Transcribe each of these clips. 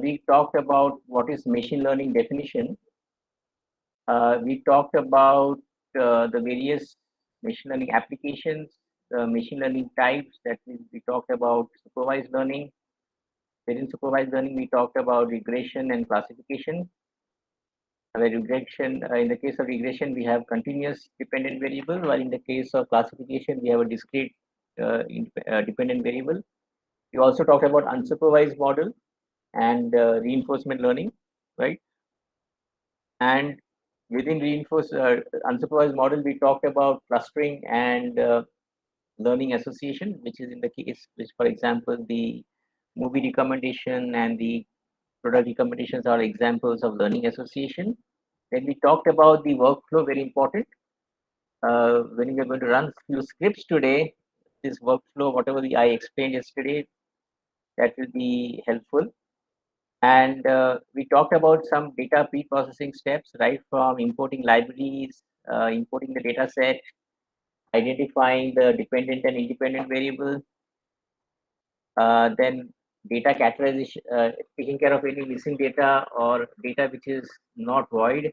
we talked about what is machine learning definition. We talked about the various machine learning applications, machine learning types. That means we talked about supervised learning. Within supervised learning, we talked about regression and classification. Regression, in the case of regression, we have continuous dependent variable, while in the case of classification, we have a discrete dependent variable. We also talked about unsupervised model and reinforcement learning, right? And within unsupervised model, we talked about clustering and learning association, which is in the case, which, for example, the movie recommendation and the product recommendations are examples of learning association. Then we talked about the workflow, very important. When we are going to run few scripts today, this workflow, whatever I explained yesterday, that will be helpful. And we talked about some data pre-processing steps, right from importing libraries, importing the data set, identifying the dependent and independent variable, then data categorization, taking care of any missing data or data which is not void.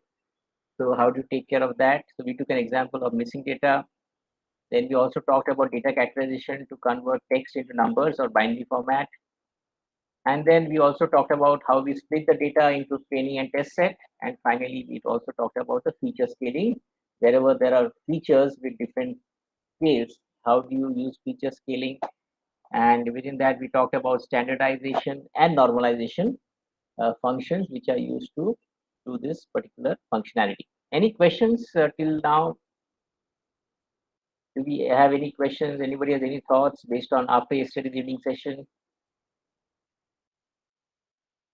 So how to take care of that? So we took an example of missing data. Then we also talked about data categorization to convert text into numbers or binary format. And then we also talked about how we split the data into training and test set. And finally, we also talked about the feature scaling. Wherever there are features with different scales, how do you use feature scaling? And within that, we talked about standardization and normalization functions, which are used to do this particular functionality. Any questions till now? Do we have any questions? Anybody has any thoughts based on after yesterday's evening session?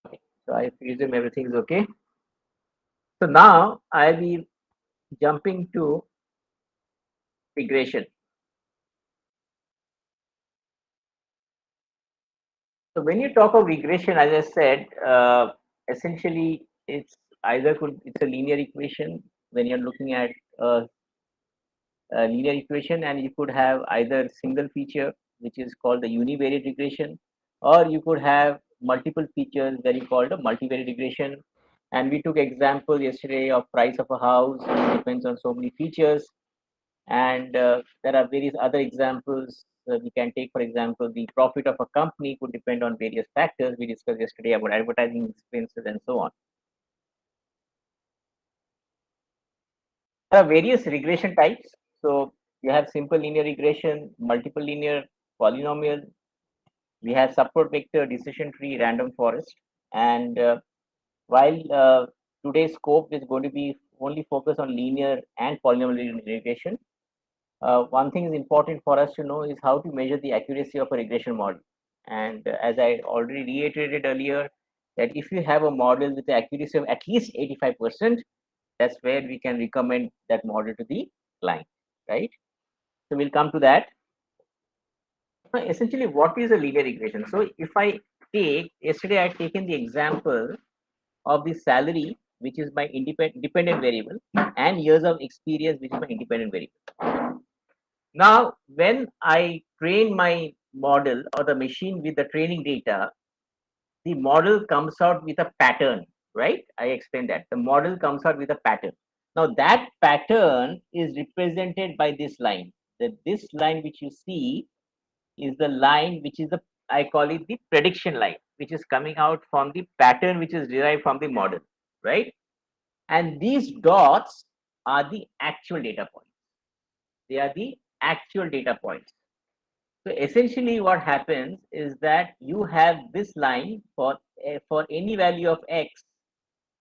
Okay. So I presume everything is okay. So now I will jumping to regression. So when you talk of regression, as I said, essentially it's a linear equation when you're looking at a linear equation, and you could have either single feature, which is called the univariate regression, or you could have multiple features that you called a multivariate regression. And we took example yesterday of price of a house, it depends on so many features. And there are various other examples we can take. For example, the profit of a company could depend on various factors. We discussed yesterday about advertising expenses and so on. There are various regression types. So you have simple linear regression, multiple linear, polynomial. We have support vector, decision tree, random forest. And while today's scope is going to be only focused on linear and polynomial regression, one thing is important for us to know is how to measure the accuracy of a regression model. And as I already reiterated earlier, that if you have a model with the accuracy of at least 85%, that's where we can recommend that model to the client, right? So we'll come to that. So essentially, what is a linear regression? So if I take, yesterday I had taken the example of the salary, which is my dependent variable, and years of experience, which is my independent variable. Now, when I train my model or the machine with the training data, the model comes out with a pattern, right? I explained that. The model comes out with a pattern. Now, that pattern is represented by this line. This line which you see is the line which is I call it the prediction line, which is coming out from the pattern which is derived from the model, right? And these dots are the actual data points. They are the actual data points. So essentially what happens is that you have this line for any value of X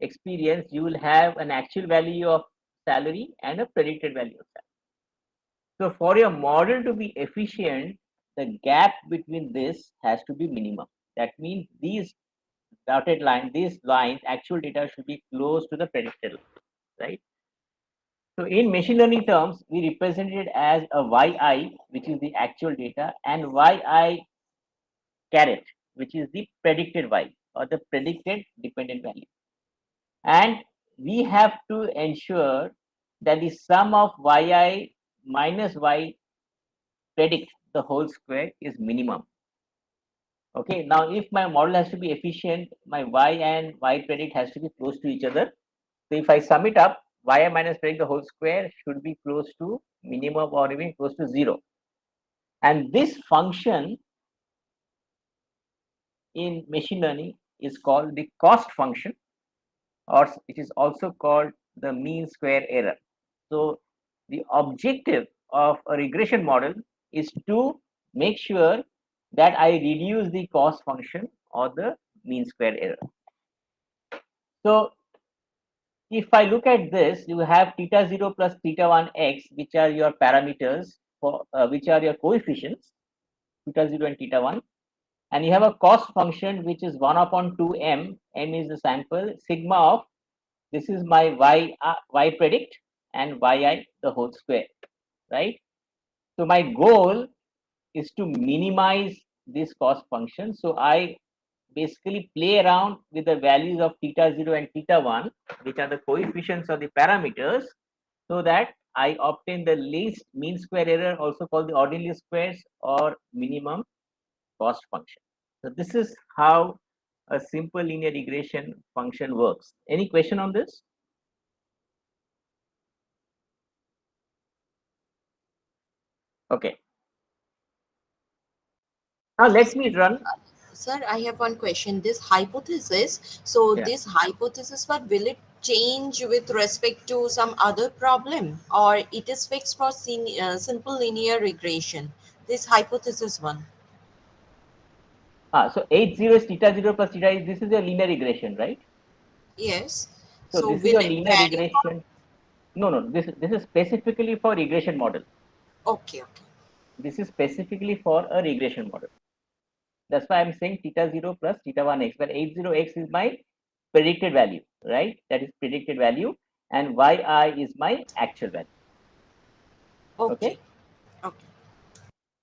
experience, you will have an actual value of salary and a predicted value of salary. So for your model to be efficient, the gap between this has to be minimum. That means these dotted line, these lines, actual data should be close to the predicted line, right? So in machine learning terms, we represent it as a yi, which is the actual data, and yi caret, which is the predicted y or the predicted dependent value. And we have to ensure that the sum of yi minus y predict the whole square is minimum. Okay, now if my model has to be efficient, my y and y predict has to be close to each other. So if I sum it up, yi minus predict the whole square should be close to minimum or even close to 0. And this function in machine learning is called the cost function, or it is also called the mean square error. So the objective of a regression model is to make sure that I reduce the cost function or the mean square error. So if I look at this, you have theta 0 plus theta 1 x, which are your parameters for which are your coefficients, theta 0 and theta 1. And you have a cost function which is 1 upon 2m. M is the sample. Sigma of this is my y predict and yi the whole square, right? So my goal is to minimize this cost function. So I basically play around with the values of theta 0 and theta 1, which are the coefficients of the parameters, so that I obtain the least mean square error, also called the ordinary squares or minimum cost function. So this is how a simple linear regression function works. Any question on this? Okay. Now let me run. Sir, I have one question. This hypothesis, so Yeah. this hypothesis, what will it change with respect to some other problem, or it is fixed for simple linear regression? This hypothesis one. So H0 is theta 0 plus theta is, this is a linear regression, right? Yes. So So this is will your it linear vary? regression. No, no, this is specifically for regression model. Okay, okay. This is specifically for a regression model. That's why I'm saying theta 0 plus theta 1 x, where H0x is my predicted value, right? That is predicted value, and yi is my actual value. Okay. Okay. Okay.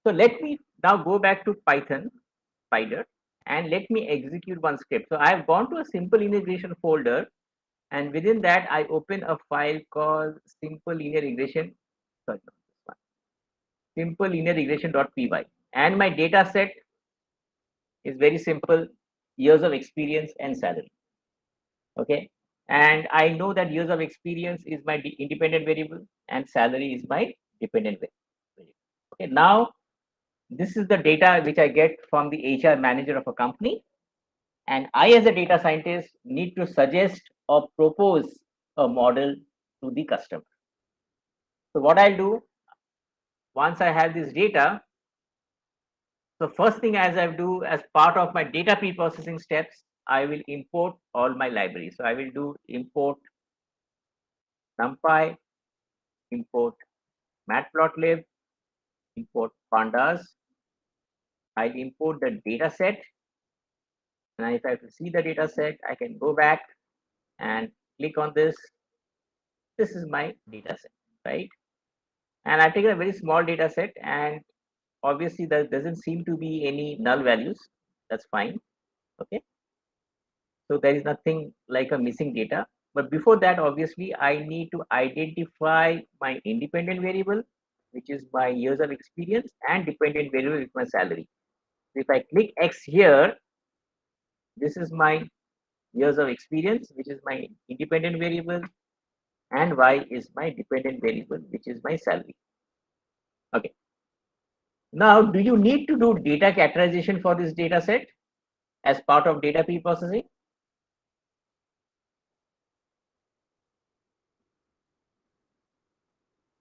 So let me now go back to Python spider and let me execute one script. So I've gone to a simple integration folder, and within that I open a file called simple linear regression. Sorry, not this one. Simple linear regression.py, and my data set is very simple: years of experience and salary. Okay, and I know that years of experience is my independent variable and salary is my dependent variable. Okay, now this is the data which I get from the HR manager of a company, and I as a data scientist need to suggest or propose a model to the customer. So what I'll do once I have this data, so first thing as I do as part of my data pre-processing steps, I will import all my libraries. So I will do import NumPy, import Matplotlib, import pandas. I'll import the data set, and if I have to see the data set, I can go back and click on this. This is my data set, right? And I've taken a very small data set, and obviously there doesn't seem to be any null values. That's fine. Okay, so there is nothing like a missing data. But before that, obviously I need to identify my independent variable, which is my years of experience, and dependent variable with my salary. If I click X here, this is my years of experience, which is my independent variable, and Y is my dependent variable, which is my salary. Okay. Now, do you need to do data categorization for this data set as part of data pre-processing?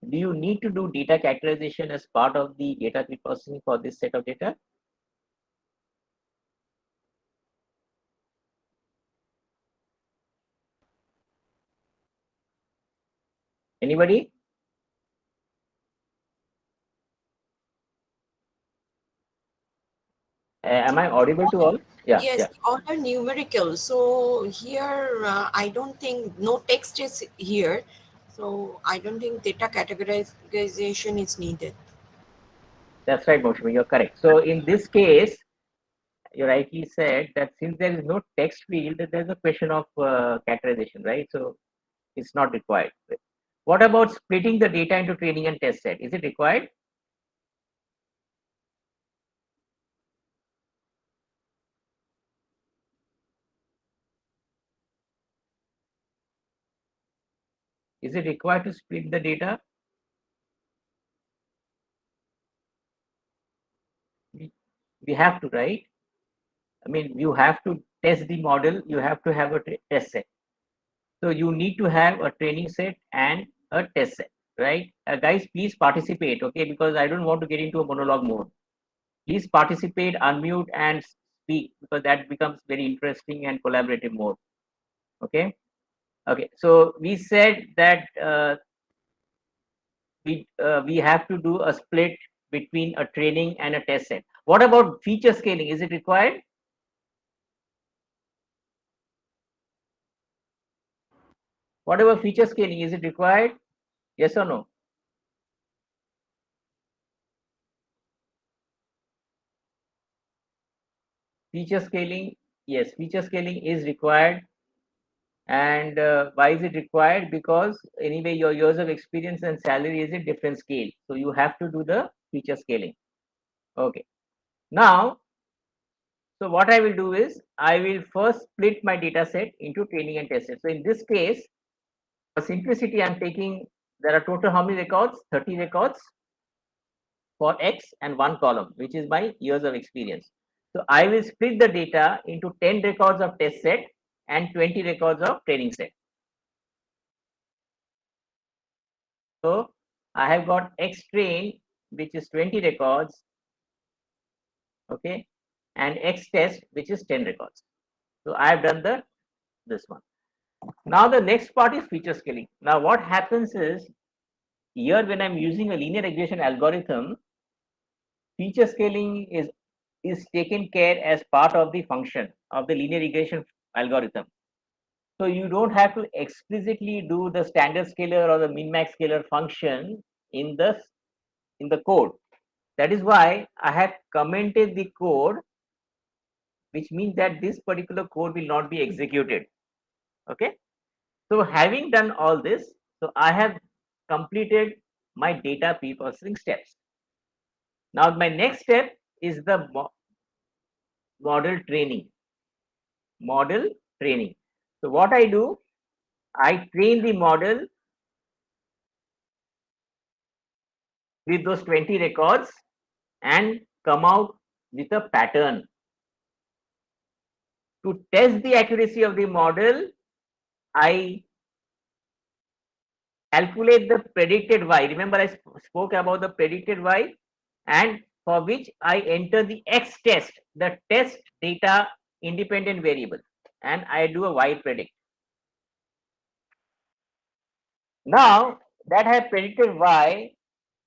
Do you need to do data categorization as part of the data pre-processing for this set of data? Anybody? Am I audible to all? Yeah, Yes, yeah. all are numerical. So here, I don't think no text is here. So I don't think data categorization is needed. That's right, Moshmi, you're correct. So in this case, you rightly said that since there is no text field, there's a question of categorization, right? So it's not required. What about splitting the data into training and test set? Is it required? Is it required to split the data? We have to, right? I mean, you have to test the model, you have to have a test set. So you need to have a training set and a test set, right? Guys, please participate, okay? Because I don't want to get into a monologue mode. Please participate, unmute and speak, because that becomes very interesting and collaborative mode. Okay. Okay. So we said that we have to do a split between a training and a test set. What about feature scaling? Is it required? What about feature scaling? Is it required? Yes or no? Feature scaling, yes, feature scaling is required. And why is it required? Because anyway, your years of experience and salary is a different scale. So you have to do the feature scaling. Okay. Now, so what I will do is I will first split my data set into training and test set. So in this case, for simplicity, I'm taking, there are total how many records? 30 records for X and one column, which is my years of experience. So I will split the data into 10 records of test set and 20 records of training set. So I have got X train, which is 20 records, okay, and X test, which is 10 records. So I have done this one. Now the next part is feature scaling. Now what happens is, here when I'm using a linear regression algorithm, feature scaling is taken care as part of the function of the linear regression algorithm. So you don't have to explicitly do the standard scalar or the min max scalar function in the code. That is why I have commented the code, which means that this particular code will not be executed. Okay. So having done all this, so I have completed my data pre-processing steps. Now my next step is the model training. Model training. So what I do, I train the model with those 20 records and come out with a pattern. To test the accuracy of the model, I calculate the predicted y. Remember, I spoke about the predicted y, and for which I enter the x test, the test data independent variable, and I do a y predict. Now that I have predicted y,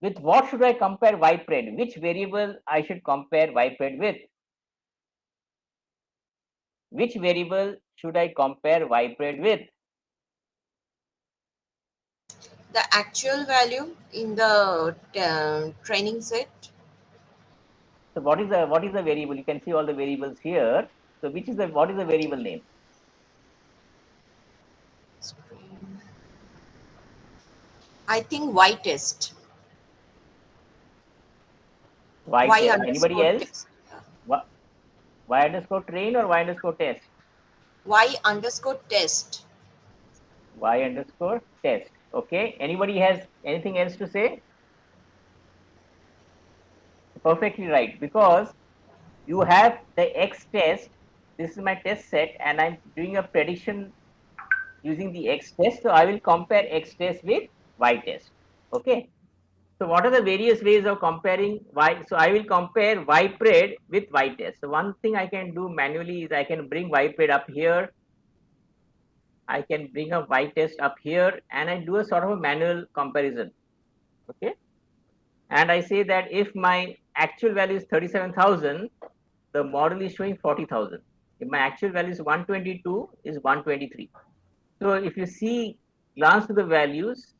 with what should I compare y pred? Which variable I should compare y pred with? Which variable should I compare y pred with? The actual value in the training set. So what is the variable? You can see all the variables here. So which is what is the variable name? I think y test. Y Y test. Anybody underscore else? test. Y underscore train or y underscore test? Y underscore test. Y underscore test. Okay. Anybody has anything else to say? Perfectly right. Because you have the X test. This is my test set, and I'm doing a prediction using the X test. So I will compare X test with Y test. Okay. So what are the various ways of comparing Y? So I will compare Y pred with Y test. So one thing I can do manually is I can bring Y pred up here. I can bring a Y test up here, and I do a sort of a manual comparison. Okay. And I say that if my actual value is 37,000, the model is showing 40,000. If my actual value is 122, is 123. So if you see, glance to the values,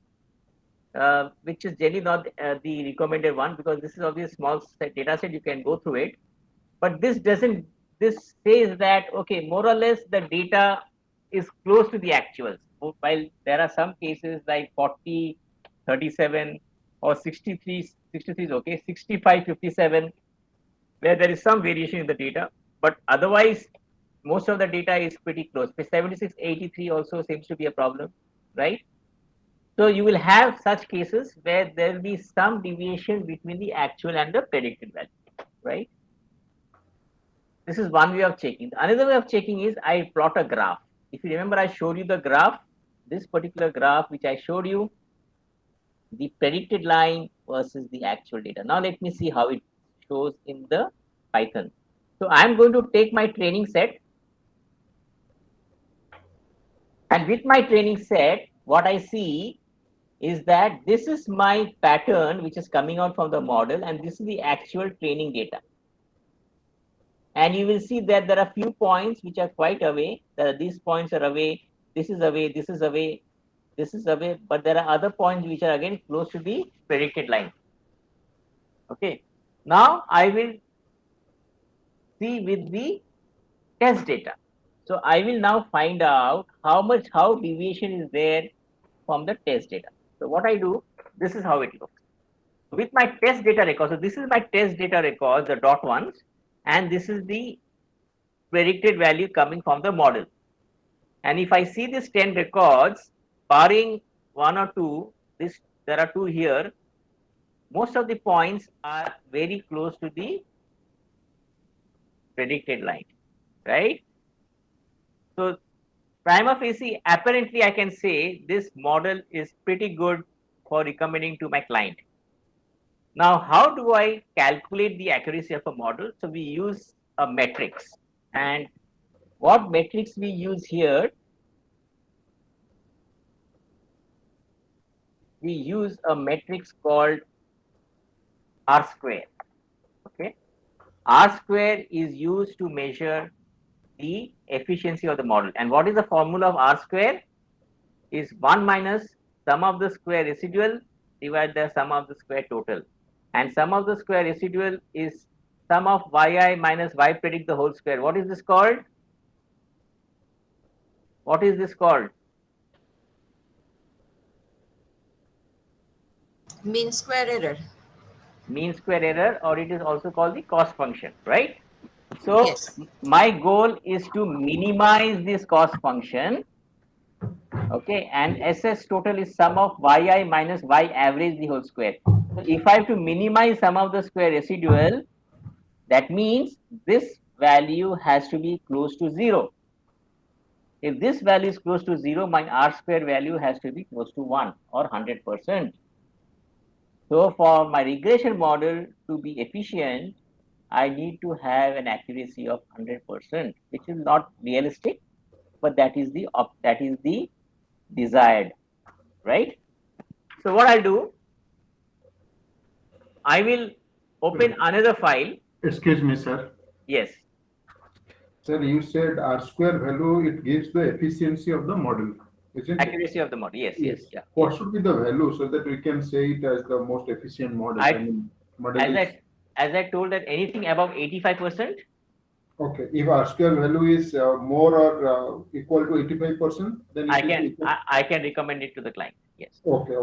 which is generally not the recommended one, because this is obviously a small data set, you can go through it. But this doesn't, this says that, okay, more or less the data is close to the actuals. While there are some cases like 40, 37 or 63, 63 is okay, 65, 57, where there is some variation in the data. But otherwise, most of the data is pretty close. 76, 83 also seems to be a problem, right? So you will have such cases where there will be some deviation between the actual and the predicted value, right? This is one way of checking. Another way of checking is I plot a graph. If you remember, I showed you the graph, this particular graph which I showed you, the predicted line versus the actual data. Now let me see how it shows in the Python. So I'm going to take my training set, and with my training set, what I see is that this is my pattern which is coming out from the model, and this is the actual training data. And you will see that there are few points which are quite away. These points are away, this is away, this is away, this is away, but there are other points which are again close to the predicted line. Okay. Now I will see with the test data. So I will now find out how deviation is there from the test data. So what I do, this is how it looks. With my test data record, so this is my test data record, the dot ones, and this is the predicted value coming from the model. And if I see these 10 records, barring one or two, there are two here, most of the points are very close to the predicted line, right? So prima facie, apparently I can say this model is pretty good for recommending to my client. Now, how do I calculate the accuracy of a model? So we use a matrix, and what matrix we use here? We use a matrix called R square. Okay, R square is used to measure the efficiency of the model. And what is the formula of R square? Is 1 minus sum of the square residual divided by sum of the square total. And sum of the square residual is sum of yi minus y predict the whole square. What is this called? What is this called? Mean square error. Mean square error, or it is also called the cost function, right? So Yes. my goal is to minimize this cost function. Okay, and SS total is sum of yi minus y average the whole square. So if I have to minimize sum of the square residual, that means this value has to be close to 0. If this value is close to 0, my R square value has to be close to 1 or 100%. So for my regression model to be efficient, I need to have an accuracy of 100%, which is not realistic, but that is the desired, right? So what I'll do, I will open another file. Excuse me, sir. Yes. Sir, you said R square value, it gives the efficiency of the model, isn't it? Accuracy of the model. Yes, yes, yeah. What should be the value so that we can say it as the most efficient model? As I told that anything above 85%. Okay, if R square value is more or equal to 85%, then I can recommend it to the client. Yes. Okay.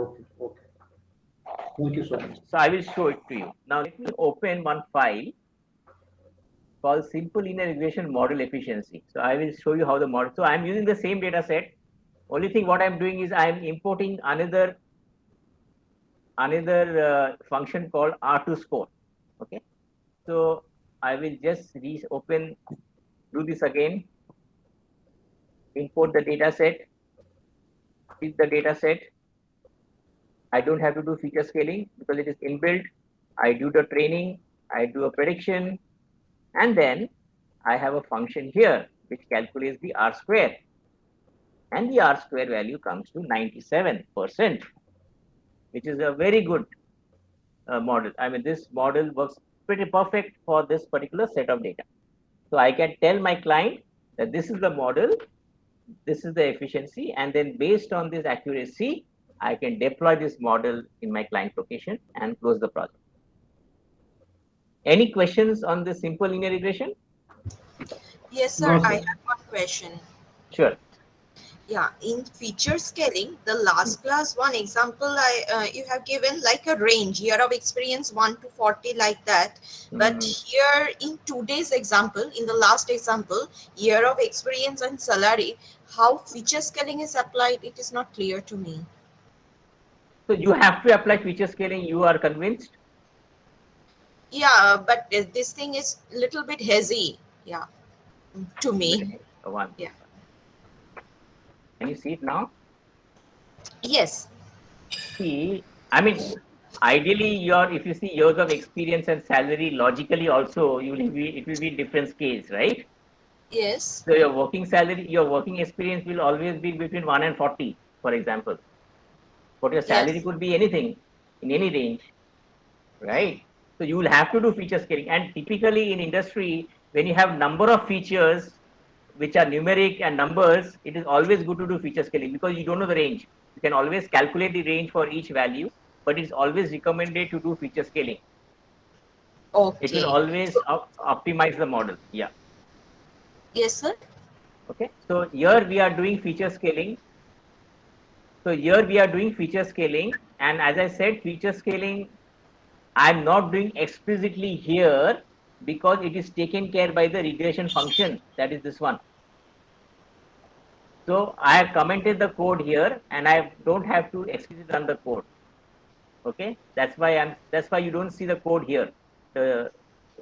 Thank you so much. So I will show it to you. Now let me open one file called simple linear regression model efficiency. So I will show you how the model. So I'm using the same data set. Only thing what I'm doing is I'm importing another function called R2 score. Okay. So I will just do this again. Import the data set. With the data set, I don't have to do feature scaling because it is inbuilt. I do the training, I do a prediction, and then I have a function here which calculates the R square. And the R square value comes to 97%, which is a very good model. I mean, this model works pretty perfect for this particular set of data. So I can tell my client that this is the model, this is the efficiency, and then based on this accuracy, I can deploy this model in my client location and close the project. Any questions on the simple linear regression? Yes, sir. No, sir. I have one question. Sure. Yeah, in feature scaling, the last class one example you have given like a range, year of experience 1 to 40 like that. But here in today's example, in the last example, year of experience and salary, how feature scaling is applied, it is not clear to me. So you have to apply feature scaling. You are convinced? Yeah, but this thing is little bit hazy. Yeah, to me. One. Yeah. Can you see it now? Yes. See, I mean, ideally, if you see years of experience and salary, logically also, it will be different scales, right? Yes. So your working salary, your working experience will always be between 1 and 40, for example. But your salary Yes. could be anything in any range, right? So you will have to do feature scaling. And typically in industry, when you have number of features which are numeric and numbers, it is always good to do feature scaling because you don't know the range. You can always calculate the range for each value, but it's always recommended to do feature scaling. It will Okay. always optimize the model. Yeah. Yes, sir. Okay. So here we are doing feature scaling. So here we are doing feature scaling. And as I said, feature scaling, I'm not doing explicitly here because it is taken care by the regression function. That is this one. So I have commented the code here and I don't have to explicitly run the code. Okay. That's why you don't see the code here, the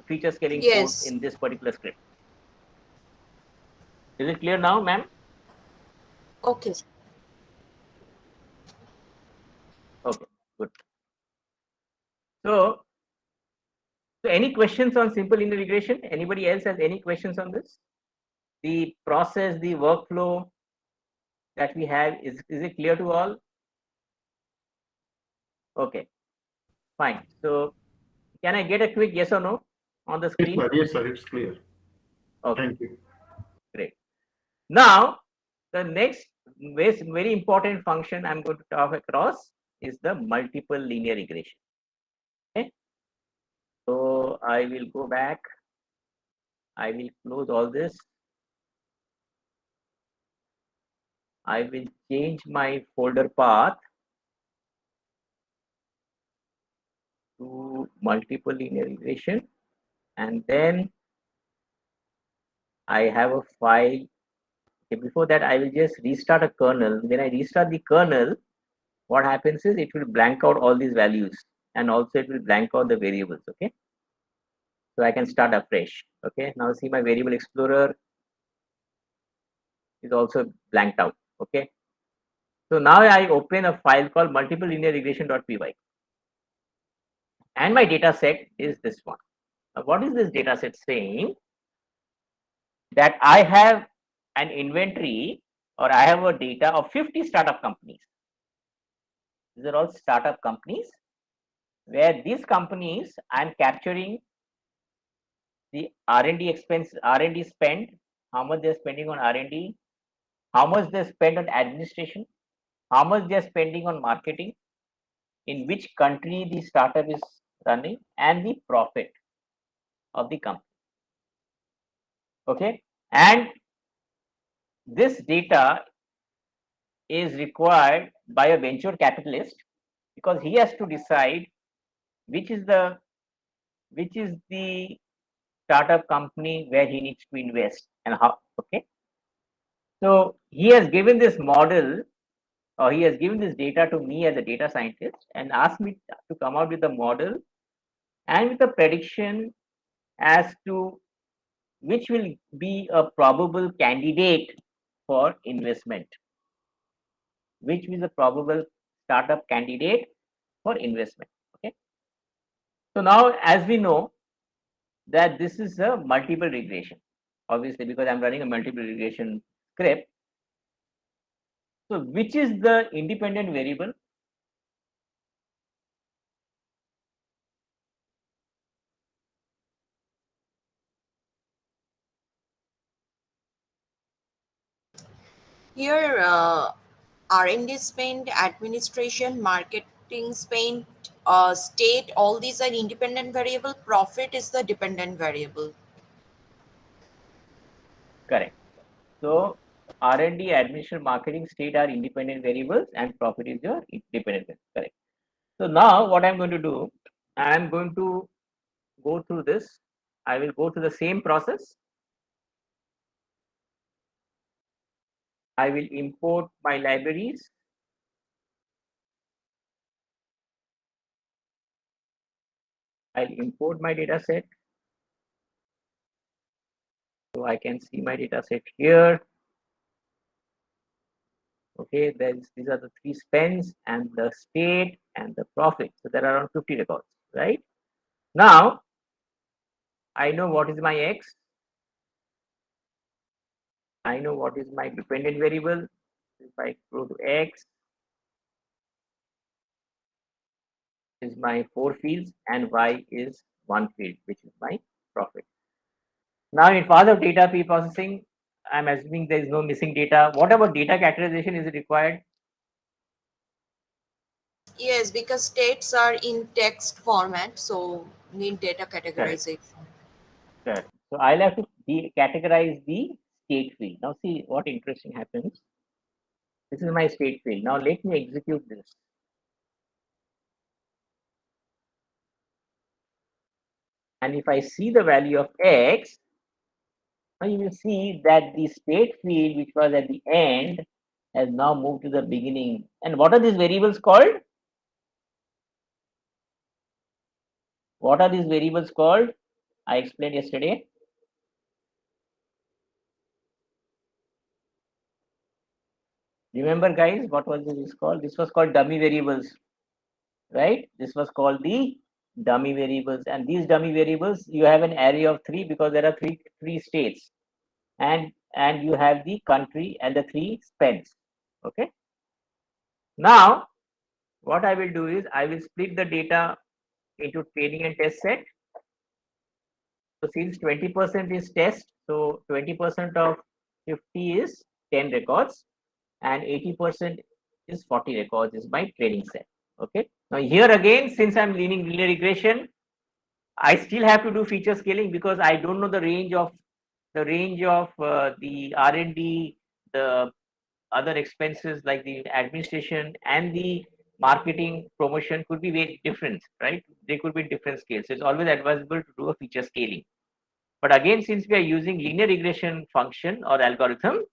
feature scaling code Yes. in this particular script. Is it clear now, ma'am? Okay. Okay, good. So any questions on simple linear regression? Anybody else has any questions on this? The process, the workflow that we have, is it clear to all? Okay, fine. So can I get a quick yes or no on the Yes, screen? sir. Yes, sir. It's clear. Okay, Thank you. great. Now, the next very important function I'm going to talk across is the multiple linear regression. Okay, so I will go back. I will close all this. I will change my folder path to multiple linear regression, and then I have a file. Okay, before that, I will just restart a kernel. When I restart the kernel, what happens is it will blank out all these values, and also it will blank out the variables. Okay, so I can start afresh. Okay, now see my variable explorer is also blanked out. Okay, so now I open a file called multiple linear regression.py, and my data set is this one. Now, what is this data set saying? That I have an inventory, or I have a data of 50 startup companies. These are all startup companies, where these companies I'm capturing the R&D expense, R&D spend, how much they're spending on R&D, how much they spend on administration, how much they're spending on marketing, in which country the startup is running, and the profit of the company. Okay, and this data is required by a venture capitalist because he has to decide which is the startup company where he needs to invest and how. Okay, so he has given this model, or he has given this data to me as a data scientist and asked me to come out with a model and with a prediction as to which will be a probable candidate for investment, which is a probable startup candidate for investment. Okay, so now as we know that this is a multiple regression, obviously because I'm running a multiple regression script. So which is the independent variable? Here, R&D spend, administration, marketing spend, state, all these are independent variable. Profit is the dependent variable. Correct. So R&D, administration, marketing, state are independent variables, and profit is your independent variable. Correct. So now what I'm going to do, I'm going to go through this. I will go through the same process. I will import my libraries. I'll import my data set. So I can see my data set here. Okay, these are the three spends and the state and the profit. So there are around 50 records, right? Now, I know what is my X. I know what is my dependent variable. If I go to X, is my 4 fields and Y is 1 field, which is my profit. Now, in path of data pre-processing, I'm assuming there is no missing data. What about data categorization? Is it required? Yes, because states are in text format, so need data categorization. Correct. So I'll have to categorize the state field. Now, see what interesting happens. This is my state field. Now, let me execute this. And if I see the value of X, now you will see that the state field, which was at the end, has now moved to the beginning. And what are these variables called? What are these variables called? I explained yesterday. Remember, guys, what was this called? This was called dummy variables, right? This was called the dummy variables. And these dummy variables, you have an array of 3 because there are three states. And you have the country and the 3 spends. Okay. Now, what I will do is I will split the data into training and test set. So since 20% is test, so 20% of 50 is 10 records and 80% is 40 records is my training set. Okay. Now here again, since I'm leaning linear regression, I still have to do feature scaling because I don't know the range of the R&D, the other expenses like the administration and the marketing promotion could be very different, right? They could be different scales. So it's always advisable to do a feature scaling. But again, since we are using linear regression function or algorithm,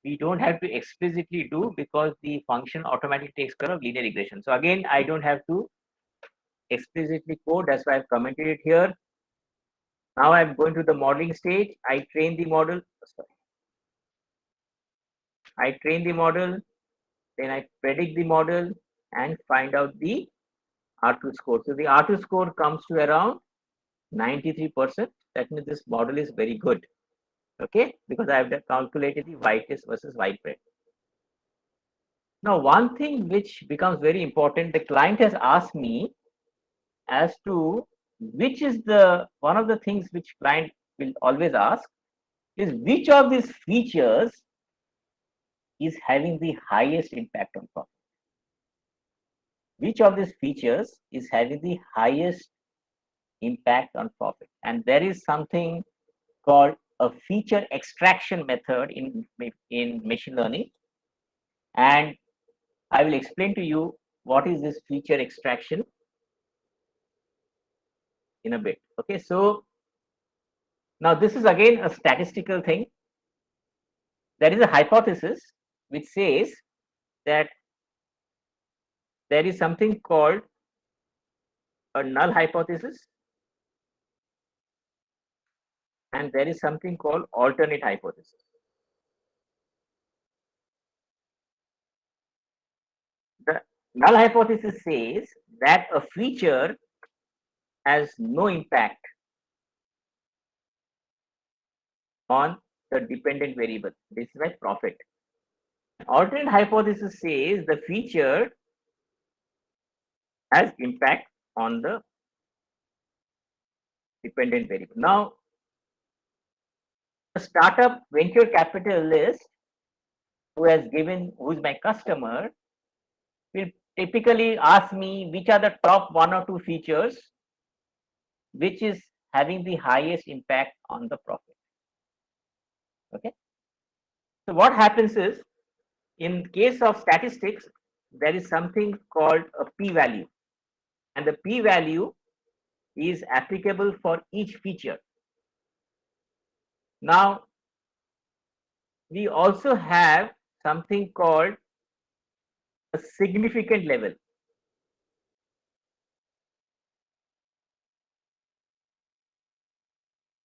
we don't have to explicitly do because the function automatically takes care of linear regression. So again, I don't have to explicitly code. That's why I've commented it here. Now I'm going to the modeling stage. I train the model. I train the model, then I predict the model and find out the R2 score. So the R2 score comes to around 93%. That means this model is very good. Okay, because I have calculated the white test versus white bread. Now, one thing which becomes very important, the client has asked me as to which is one of the things which client will always ask is which of these features is having the highest impact on profit. Which of these features is having the highest impact on profit? And there is something called a feature extraction method in machine learning. And I will explain to you what is this feature extraction in a bit. Okay, so now this is again a statistical thing. There is a hypothesis which says that there is something called a null hypothesis and there is something called alternate hypothesis. The null hypothesis says that a feature has no impact on the dependent variable. This is my profit. Alternate hypothesis says the feature has impact on the dependent variable. Now, a startup venture capitalist who is my customer will typically ask me which are the top 1 or 2 features which is having the highest impact on the profit. Okay. So what happens is, in case of statistics, there is something called a p-value, and the p-value is applicable for each feature. Now, we also have something called a significant level.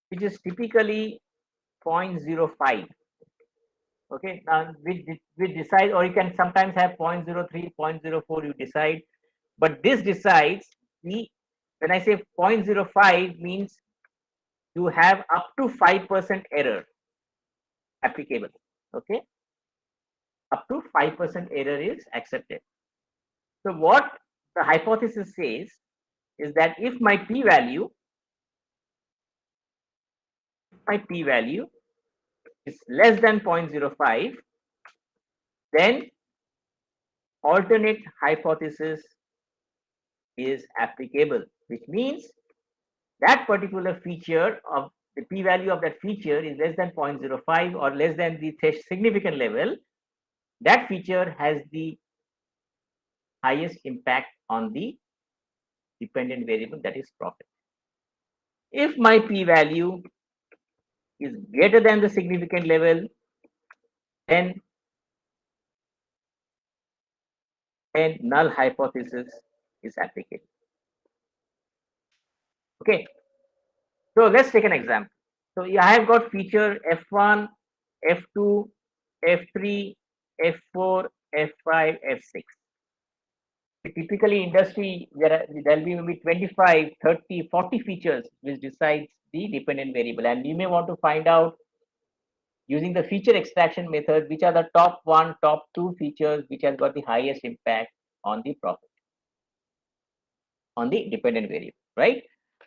which is typically 0.05. Okay, now we decide, or you can sometimes have 0.03, 0.04, you decide, but this decides the, when I say 0.05 means you have up to 5% error applicable. Okay, up to 5% error is accepted. So what the hypothesis says is that if my p-value is less than 0.05, then alternate hypothesis is applicable, which means that particular feature of the p-value of that feature is less than 0.05 or less than the significant level, that feature has the highest impact on the dependent variable, that is profit. If my p-value is greater than the significant level, then null hypothesis is applicable. Okay, so let's take an example. So I have got feature F1, F2, F3, F4, F5, F6. Typically industry, there will be maybe 25, 30, 40 features which decides the dependent variable, and you may want to find out using the feature extraction method which are the top 1, top 2 features which has got the highest impact on the profit, on the dependent variable, right?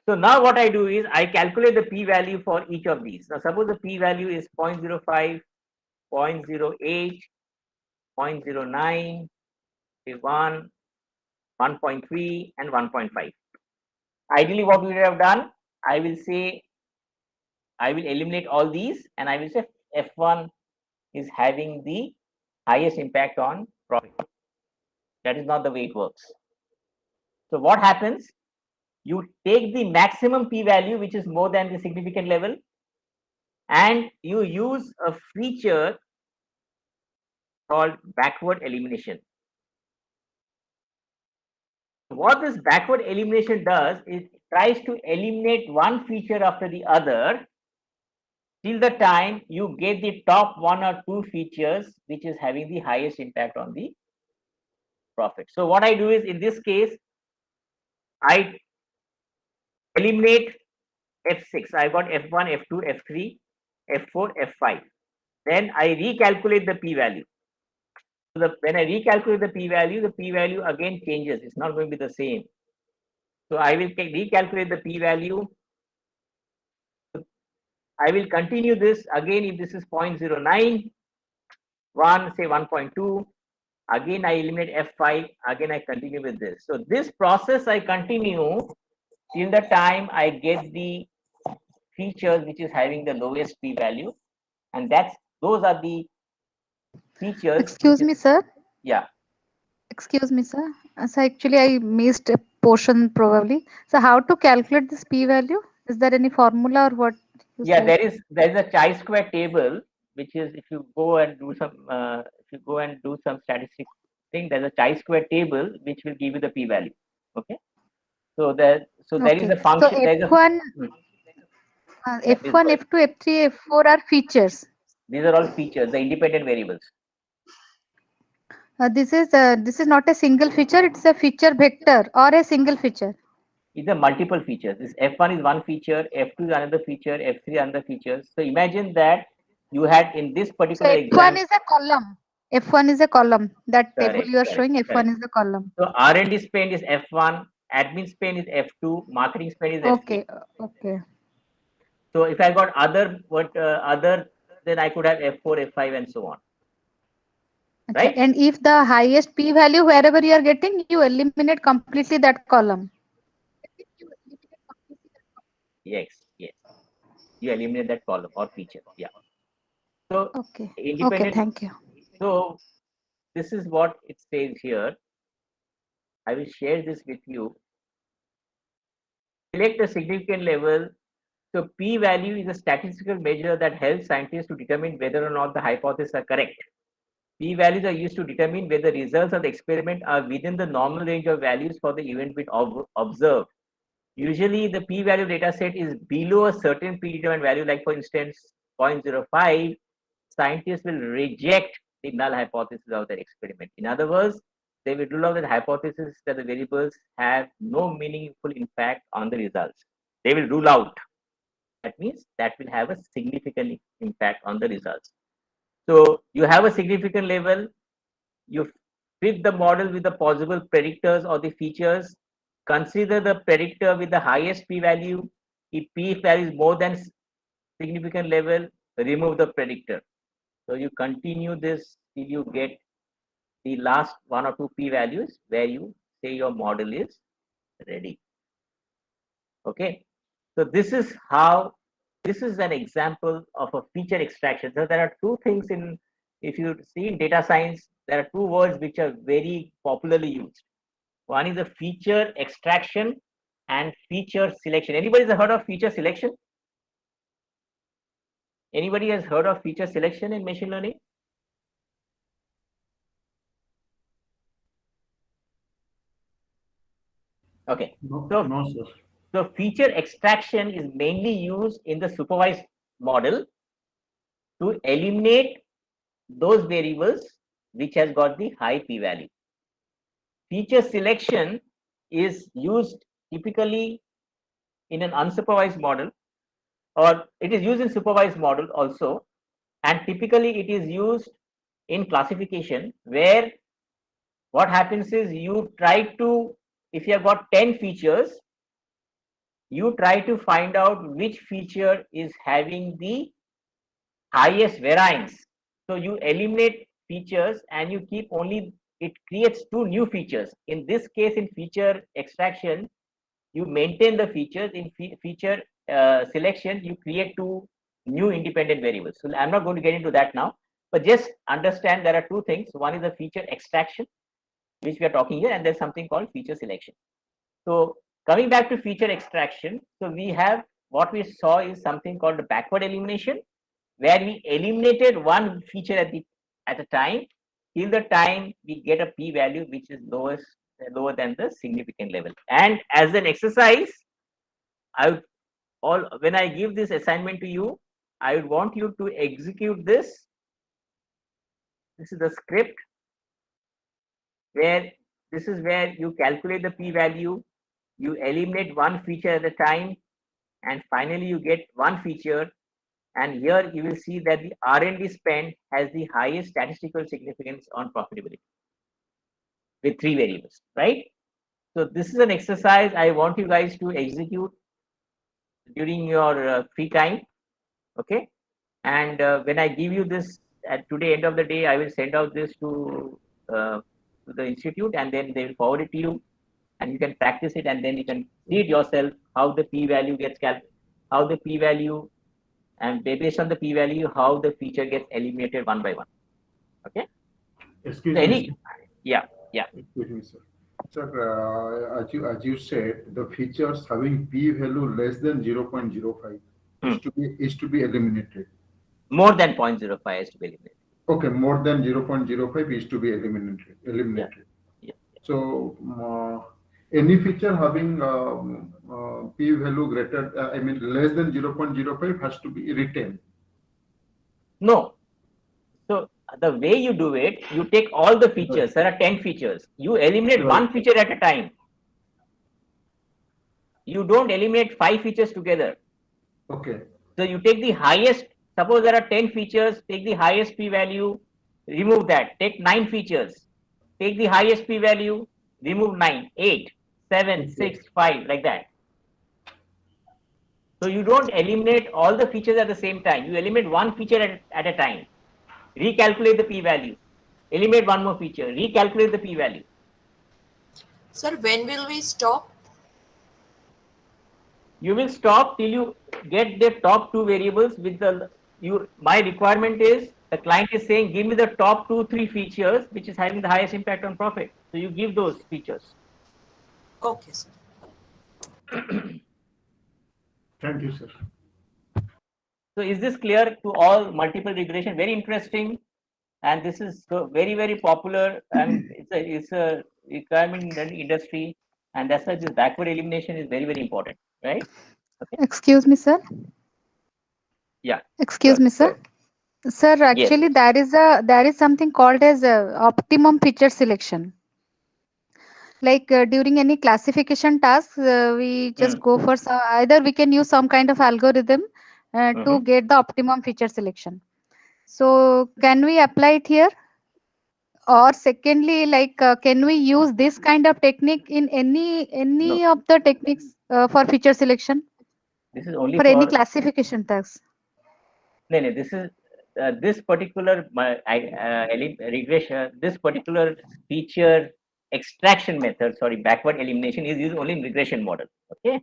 So now what I do is I calculate the p-value for each of these. Now suppose the p-value is 0.05, 0.08, 0.09, 1, 1.3 and 1.5. Ideally what we would have done, I will eliminate all these and I will say F1 is having the highest impact on profit. That is not the way it works. So what happens? You take the maximum p-value which is more than the significant level and you use a feature called backward elimination. What this backward elimination does is it tries to eliminate one feature after the other till the time you get the top 1 or 2 features which is having the highest impact on the profit. So what I do is in this case, I eliminate F6. I got F1, F2, F3, F4, F5. Then I recalculate the p-value. So when I recalculate the p-value again changes. It's not going to be the same. So I will recalculate the p-value. I will continue this again if this is 0.09, 1, say 1.2. Again, I eliminate F5. Again, I continue with this. So this process I continue till the time I get the features which is having the lowest p-value, and those are the features. Excuse me, sir. Yeah. Excuse me, sir. So actually, I missed a portion probably. So how to calculate this p-value? Is there any formula or what? Yeah, there is a chi-square table, which is if you go and do some statistics thing, there's a chi-square table which will give you the p-value. Okay. So there is a function. So F1, F1, F2, F3, F4 are features. These are all features, the independent variables. This is not a single feature, it's a feature vector or a single feature. It's a multiple features. This F1 is one feature, F2 is another feature, F3 another feature. So imagine that you had in this particular F1 is a column. F1 is a column. That table you are showing, F1 is the column. So R&D spend is F1, admin spend is F2, marketing spend is F3. Okay. So if I got other, then I could have F4, F5 and so on. Right? And if the highest p-value wherever you are getting, you eliminate completely that column. Yes. You eliminate that column or feature. Yeah. So okay, thank you. So this is what it says here. I will share this with you. Select a significant level. So p-value is a statistical measure that helps scientists to determine whether or not the hypotheses are correct. P-values are used to determine whether results of the experiment are within the normal range of values for the event bit observed. Usually the p-value data set is below a certain predetermined value, like for instance 0.05, scientists will reject the null hypothesis of their experiment. In other words, they will rule out the hypothesis that the variables have no meaningful impact on the results. They will rule out. That means that will have a significant impact on the results. So you have a significant level, you fit the model with the possible predictors or the features, consider the predictor with the highest p-value. If p-value is more than significant level, remove the predictor. So you continue this till you get the last one or two p-values where you say your model is ready. Okay, so this is an example of a feature extraction. So there are two things in, if you see in data science, there are two words which are very popularly used. One is a feature extraction and feature selection. Anybody has heard of feature selection? Anybody has heard of feature selection in machine learning? Okay. No, So, no, sir. So feature extraction is mainly used in the supervised model to eliminate those variables which has got the high p-value. Feature selection is used typically in an unsupervised model, or it is used in supervised model also, and typically it is used in classification, where what happens is you try to, if you have got 10 features, you try to find out which feature is having the highest variance. So you eliminate features and you keep only, it creates two new features. In this case, in feature extraction, you maintain the features. In feature selection, you create two new independent variables. So I'm not going to get into that now, but just understand there are two things. One is the feature extraction, which we are talking here, and there's something called feature selection. So coming back to feature extraction, so we have, what we saw is something called the backward elimination, where we eliminated one feature at a time till the time we get a p-value which is lower than the significant level. And as an exercise, when I give this assignment to you, I would want you to execute this. This is the script where this is where you calculate the p-value, you eliminate one feature at a time, and finally you get one feature. And here you will see that the R&D spend has the highest statistical significance on profitability with three variables, right? So this is an exercise I want you guys to execute during your free time, okay? And when I give you this at today, end of the day, I will send out this to the institute, and then they will forward it to you, and you can practice it, and then you can see it yourself how the p-value gets calculated, how the p-value, and based on the p-value, how the feature gets eliminated one by one. Okay. Excuse So me. Yeah. Excuse me, sir. Sir, as you said, the features having p-value less than 0.05 is to be eliminated. More than 0.05 is to be eliminated. Okay, more than 0.05 is to be eliminated. Yeah. So any feature having p-value greater, less than 0.05 has to be retained. No. So the way you do it, you take all the features. There are 10 features. You eliminate one feature at a time. You don't eliminate 5 features together. Okay. So you take the highest. Suppose there are 10 features. Take the highest p-value. Remove that. Take 9 features. Take the highest p-value. Remove 9, 8, 7, 6, 5, like that. So you don't eliminate all the features at the same time. You eliminate one feature at a time. Recalculate the p-value. Eliminate one more feature. Recalculate the p-value. Sir, when will we stop? You will stop till you get the top two variables with the my requirement is, the client is saying, give me the top 2-3 features which is having the highest impact on profit. So you give those features. Okay, sir. Thank you, sir. So is this clear to all? Multiple regression, very interesting, and this is very, very popular, and it's a requirement in the industry. And that's why this backward elimination is very, very important, right? Excuse me, sir. Yeah. Excuse Sure. me, sir. Sir, Yes. actually, there is something called as optimum feature selection. Like during any classification task, we just go for either we can use some kind of algorithm to get the optimum feature selection. So, can we apply it here? Or secondly, like can we use this kind of technique in any No, of the techniques for feature selection this is only for any for classification task? no, no. This is this particular regression. This particular feature extraction method, sorry, backward elimination is used only in regression model. Okay.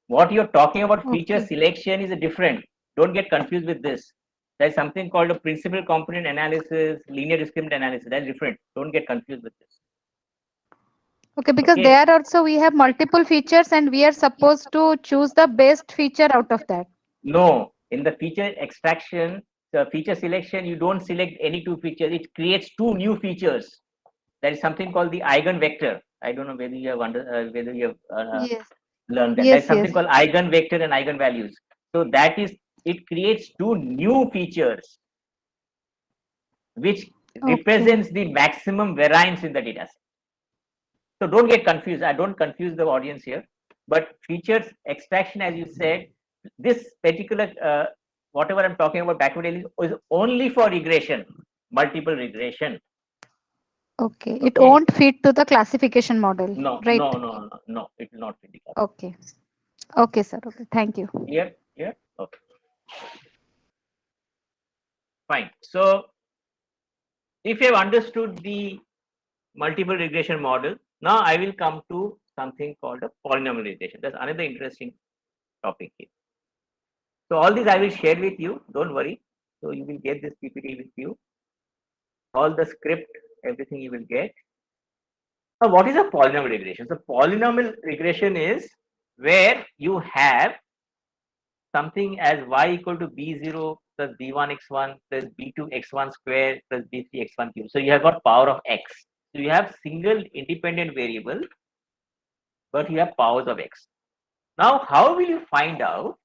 What you're talking about feature Okay. selection is a different. Don't get confused with this. There's something called a principal component analysis, linear discriminant analysis. That's different. Don't get confused with this. Okay, because Okay. there also we have multiple features and we are supposed to choose the best feature out of that. No, in the feature extraction, the feature selection, you don't select any two features. It creates two new features. There is something called the eigenvector. I don't know whether you have whether you have Yes. learned that. There's Yes, something yes. called eigenvector and eigenvalues. So that is, it creates two new features which Okay. represents the maximum variance in the data set. So don't get confused. I don't confuse the audience here. But features extraction, as you said, this particular whatever I'm talking about backward elimination is only for regression, multiple regression. Okay. It Okay. won't fit to the classification model, No, right? no, no, no, no. It will not fit the class. Okay. Okay, sir. Okay. Thank you. Here, here. Okay. Fine. So if you have understood the multiple regression model, now I will come to something called a polynomial regression. That's another interesting topic here. So all these I will share with you. Don't worry. So you will get this PPT with you. All the script, everything you will get. Now, what is a polynomial regression? So polynomial regression is where you have something as y equal to b0 plus b1 x1 plus b2 x1 square plus b3 x1 cube. So you have got power of x. So you have single independent variable, but you have powers of x. Now, how will you find out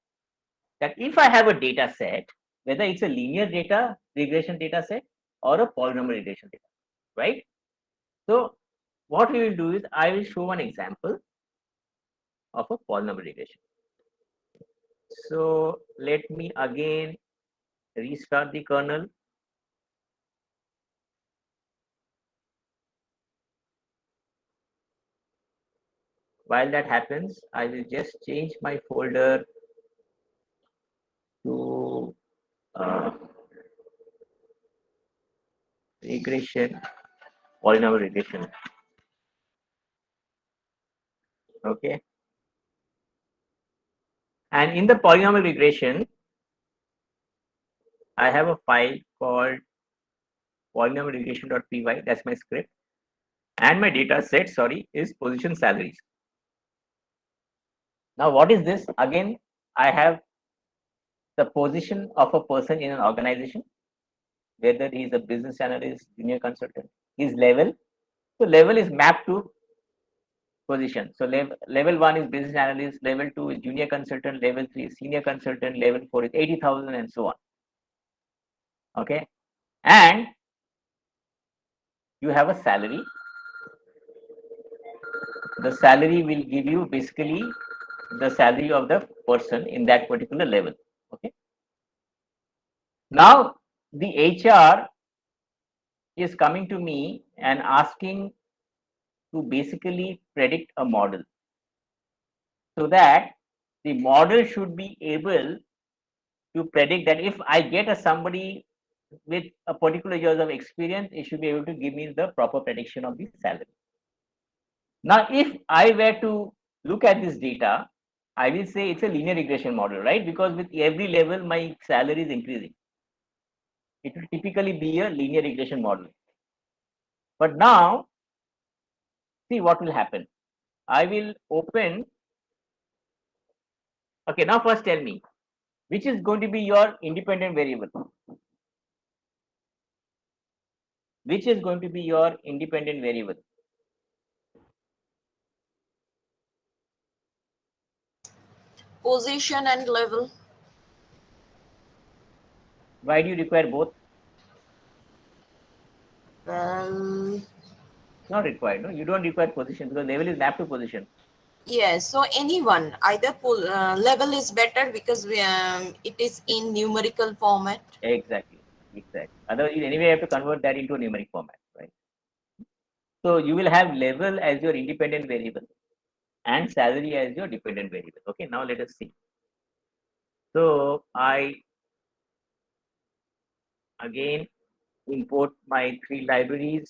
that if I have a data set, whether it's a linear data regression data set or a polynomial regression data, right? So what we will do is I will show one example of a polynomial regression. So let me again restart the kernel. While that happens, I will just change my folder to regression, polynomial regression. Okay. And in the polynomial regression, I have a file called polynomial regression.py. That's my script. And my data set, sorry, is position salaries. Now, what is this? Again, I have the position of a person in an organization, whether he is a business analyst, junior consultant, his level. So level is mapped to position. So level 1 is business analyst, level 2 is junior consultant, level 3 is senior consultant, level 4 is 80,000 and so on. Okay. And you have a salary. The salary will give you basically the salary of the person in that particular level. Okay. Now the HR is coming to me and asking to basically predict a model, so that the model should be able to predict that if I get a somebody with a particular years of experience, it should be able to give me the proper prediction of the salary. Now, if I were to look at this data, I will say it's a linear regression model, right? Because with every level, my salary is increasing. It will typically be a linear regression model. But now, see what will happen. I will open. Okay, now first tell me, which is going to be your independent variable? Which is going to be your independent variable? Position and level. Why do you require both? Well, Not required. No, you don't require position because level is mapped to position. yes, so anyone, either level is better because it is in numerical format. Exactly. Otherwise, you anyway have to convert that into a numeric format, right? So you will have level as your independent variable and salary as your dependent variable. Okay, now let us see. So I again import my three libraries,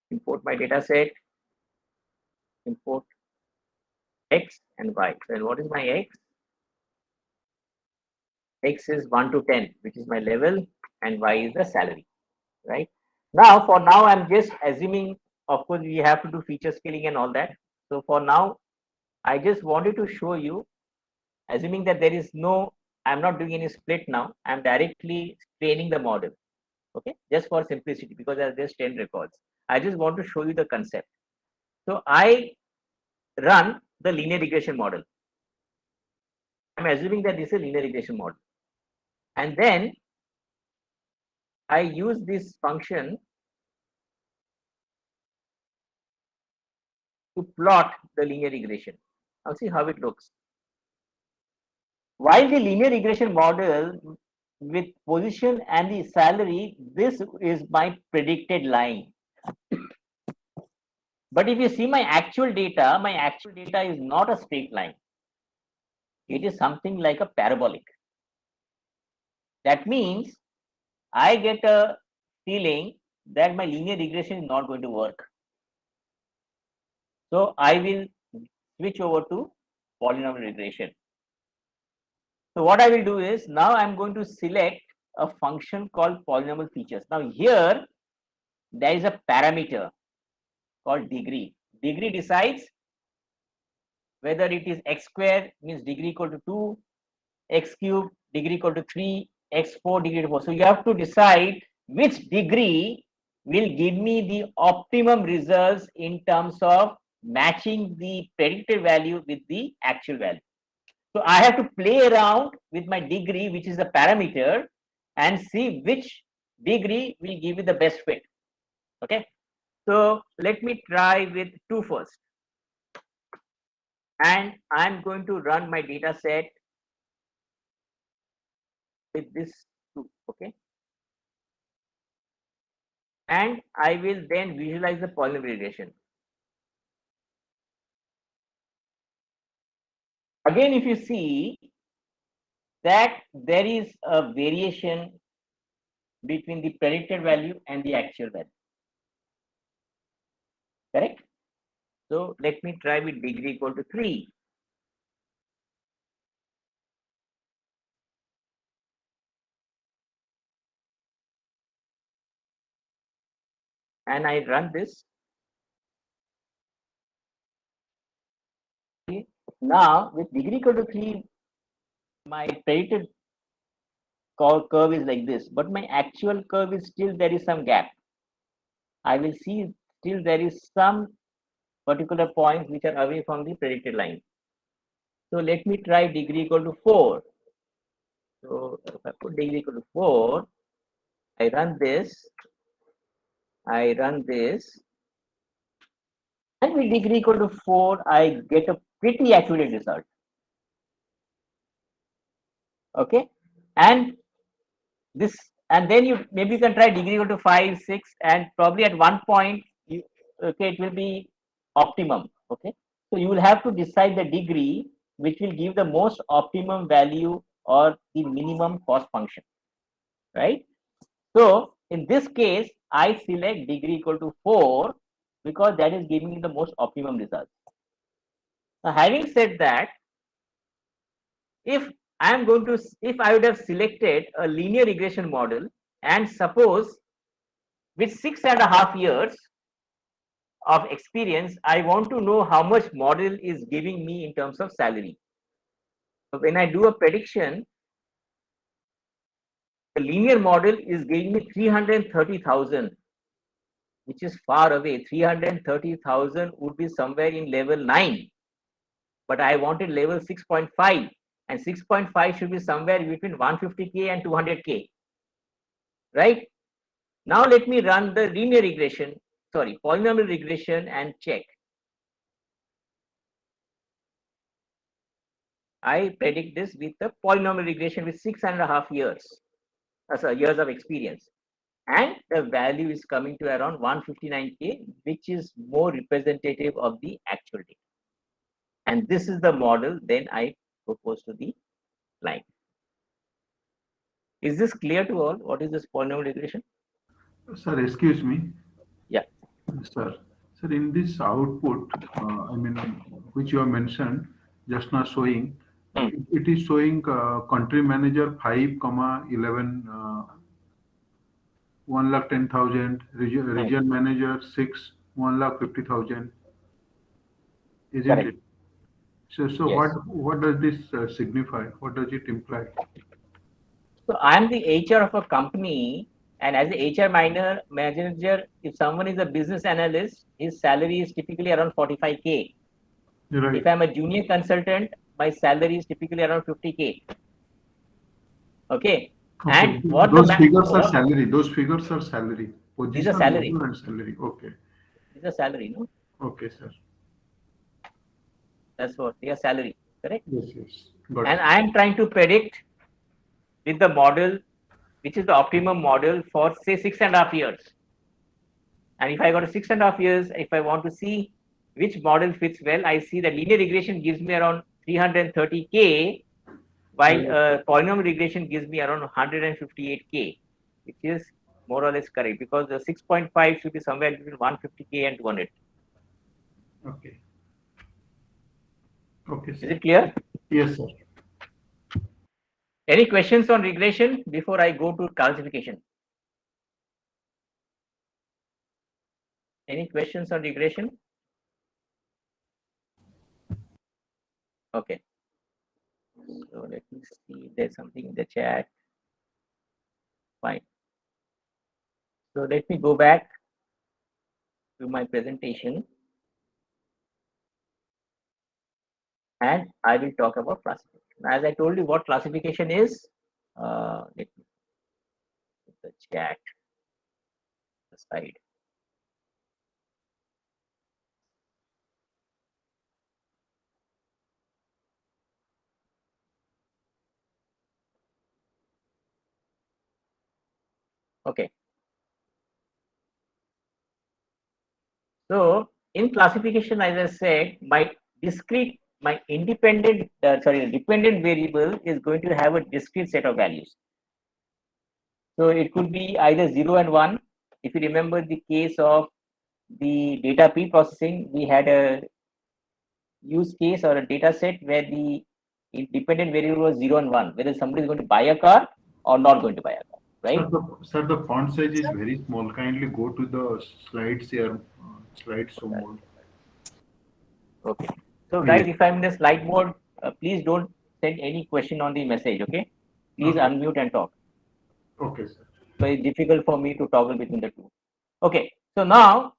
import my data set, import X and Y. So what is my X? X is 1 to 10, which is my level, and Y is the salary, right? Now, for now, I'm just assuming, of course, we have to do feature scaling and all that. So for now, I just wanted to show you, assuming that there is no, I'm not doing any split now, I'm directly training the model, okay, just for simplicity, because there's just 10 records. I just want to show you the concept. So I run the linear regression model. I'm assuming that this is a linear regression model. And then I use this function to plot the linear regression. Now see how it looks. While the linear regression model with position and the salary, this is my predicted line. But if you see my actual data is not a straight line. It is something like a parabolic. That means I get a feeling that my linear regression is not going to work. So I will switch over to polynomial regression. So what I will do is now I'm going to select a function called polynomial features. Now here there is a parameter called degree. Degree decides whether it is x square means degree equal to 2, x cube degree equal to 3, x4 degree equal to 4. So you have to decide which degree will give me the optimum results in terms of matching the predicted value with the actual value. So I have to play around with my degree, which is a parameter, and see which degree will give me the best fit. Okay. So let me try with 2 first. And I'm going to run my data set with this 2. Okay. And I will then visualize the polynomial regression. Again, if you see that there is a variation between the predicted value and the actual value. Correct? So let me try with degree equal to 3. And I run this. Now with degree equal to 3, my predicted curve is like this, but my actual curve is still there is some gap. I will see still there is some particular points which are away from the predicted line. So let me try degree equal to 4. So if I put degree equal to 4, I run this, and with degree equal to 4, I get a pretty accurate result. Okay, and this, and then you maybe you can try degree equal to 5, 6, and probably at one point, okay, it will be optimum. Okay, so you will have to decide the degree which will give the most optimum value or the minimum cost function, right? So in this case, I select degree equal to 4 because that is giving me the most optimum results. Now, having said that, if I would have selected a linear regression model, and suppose with 6.5 years of experience, I want to know how much model is giving me in terms of salary. So when I do a prediction, the linear model is giving me 330,000, which is far away. 330,000 would be somewhere in level 9. but I wanted level 6.5, and 6.5 should be somewhere between 150K and 200K, right? Now let me run the linear regression, sorry, polynomial regression and check. I predict this with the polynomial regression with 6.5 years, years of experience. And the value is coming to around 159K, which is more representative of the actual data. And this is the model then I propose to the client. Is this clear to all? What is this polynomial regression? Sir, excuse me. Yeah. Sir, sir, in this output, I mean, which you have mentioned, just now showing, it is showing country manager 5, 11, 1,10,000, region manager 6, 1,50,000. Isn't Correct. it? So Yes. what does this signify? What does it imply? So I'm the HR of a company, and as a HR manager, if someone is a business analyst, his salary is typically around 45K. Right. If I'm a junior consultant, my salary is typically around 50K. Okay. And what those figures are salary. Those figures are salary. These are Position, salary. level, and salary. Okay. These are salary, no? Okay, sir. That's what they are salary, correct? Yes, yes. Got And it. I am trying to predict with the model, which is the optimum model for say 6.5 years. And if I got a 6.5 years, if I want to see which model fits well, I see that linear regression gives me around 330K, while polynomial regression gives me around 158K, which is more or less correct because the 6.5 should be somewhere between 150K and 200. Okay. Okay, sir. Is it clear? Yes, sir. Any questions on regression before I go to classification? Any questions on regression? Okay. So let me see if there's something in the chat. Fine. So let me go back to my presentation and I will talk about classification. As I told you what classification is, let me put the chat aside. Okay. So in classification, as I said, my dependent variable is going to have a discrete set of values. So it could be either 0 and 1. If you remember the case of the data pre-processing, we had a use case or a data set where the independent variable was 0 and 1, whether somebody is going to buy a car or not going to buy a car, right? Sir, the font size is very small. Kindly go to the slides here. Slideshow mode. Okay. So guys, if I'm in the slide mode, please don't send any question on the message, okay? Please unmute and talk. Okay, sir. So it's difficult for me to toggle between the two. Okay. So now,